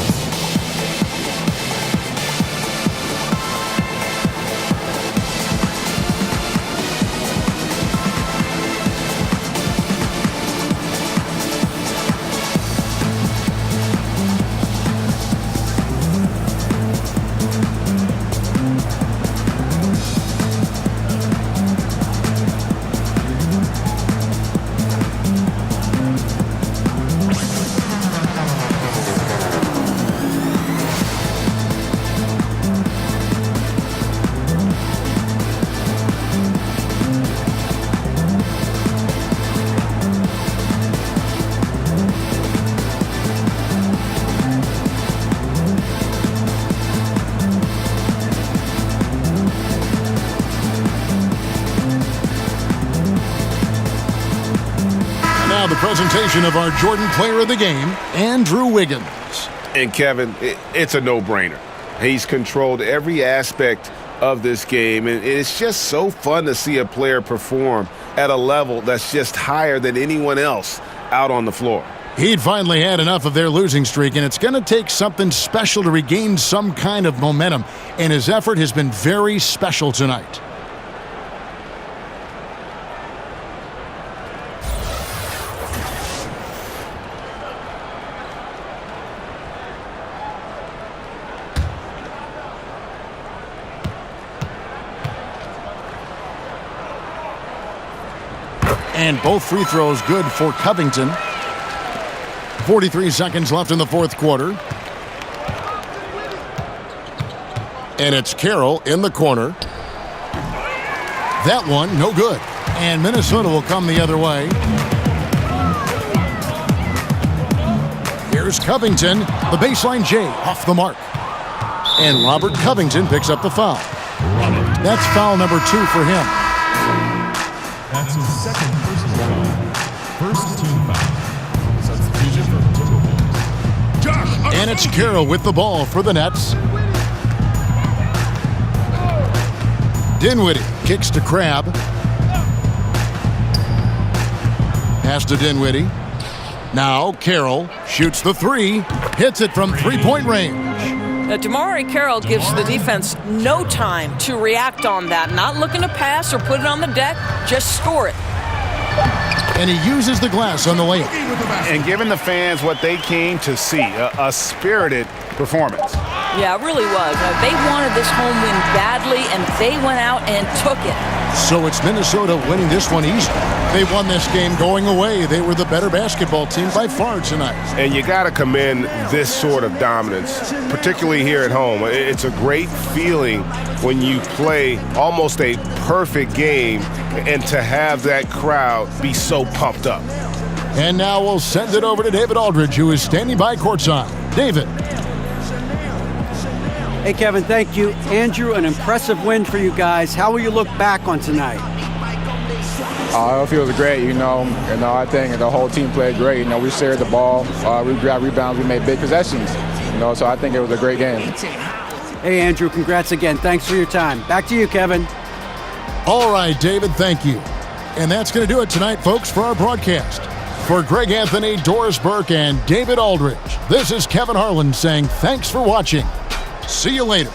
The presentation of our Jordan Player of the Game, Andrew Wiggins. And Kevin, it's a no-brainer. He's controlled every aspect of this game, and it's just so fun to see a player perform at a level that's just higher than anyone else out on the floor. He'd finally had enough of their losing streak, and it's going to take something special to regain some kind of momentum, and his effort has been very special tonight. And both free throws good for Covington. 43 seconds left in the fourth quarter. And it's Carroll in the corner. That one, no good. And Minnesota will come the other way. Here's Covington, the baseline J off the mark. And Robert Covington picks up the foul. That's foul number 2 for him. That's his second personal foul. First team foul. Substitution for Timberwolves. And it's Carroll with the ball for the Nets. Dinwiddie kicks to Crabbe. Pass to Dinwiddie. Now Carroll shoots the 3, hits it from three-point range. Now, DeMarre Carroll gives the defense no time to react on that. Not looking to pass or put it on the deck, just score it. And he uses the glass on the layup. And giving the fans what they came to see, a spirited performance. Yeah, it really was. They wanted this home win badly, and they went out and took it. So it's Minnesota winning this one easy. They won this game going away. They were the better basketball team by far tonight. And you got to commend this sort of dominance, particularly here at home. It's a great feeling when you play almost a perfect game and to have that crowd be so pumped up. And now we'll send it over to David Aldridge, who is standing by courtside. David. Hey, Kevin, thank you. Andrew, an impressive win for you guys. How will you look back on tonight? It feels great, I think the whole team played great. We shared the ball, we grabbed rebounds, we made big possessions, so I think it was a great game. Hey, Andrew, congrats again. Thanks for your time. Back to you, Kevin. All right, David, thank you. And that's going to do it tonight, folks, for our broadcast. For Greg Anthony, Doris Burke, and David Aldridge, this is Kevin Harlan saying thanks for watching. See you later.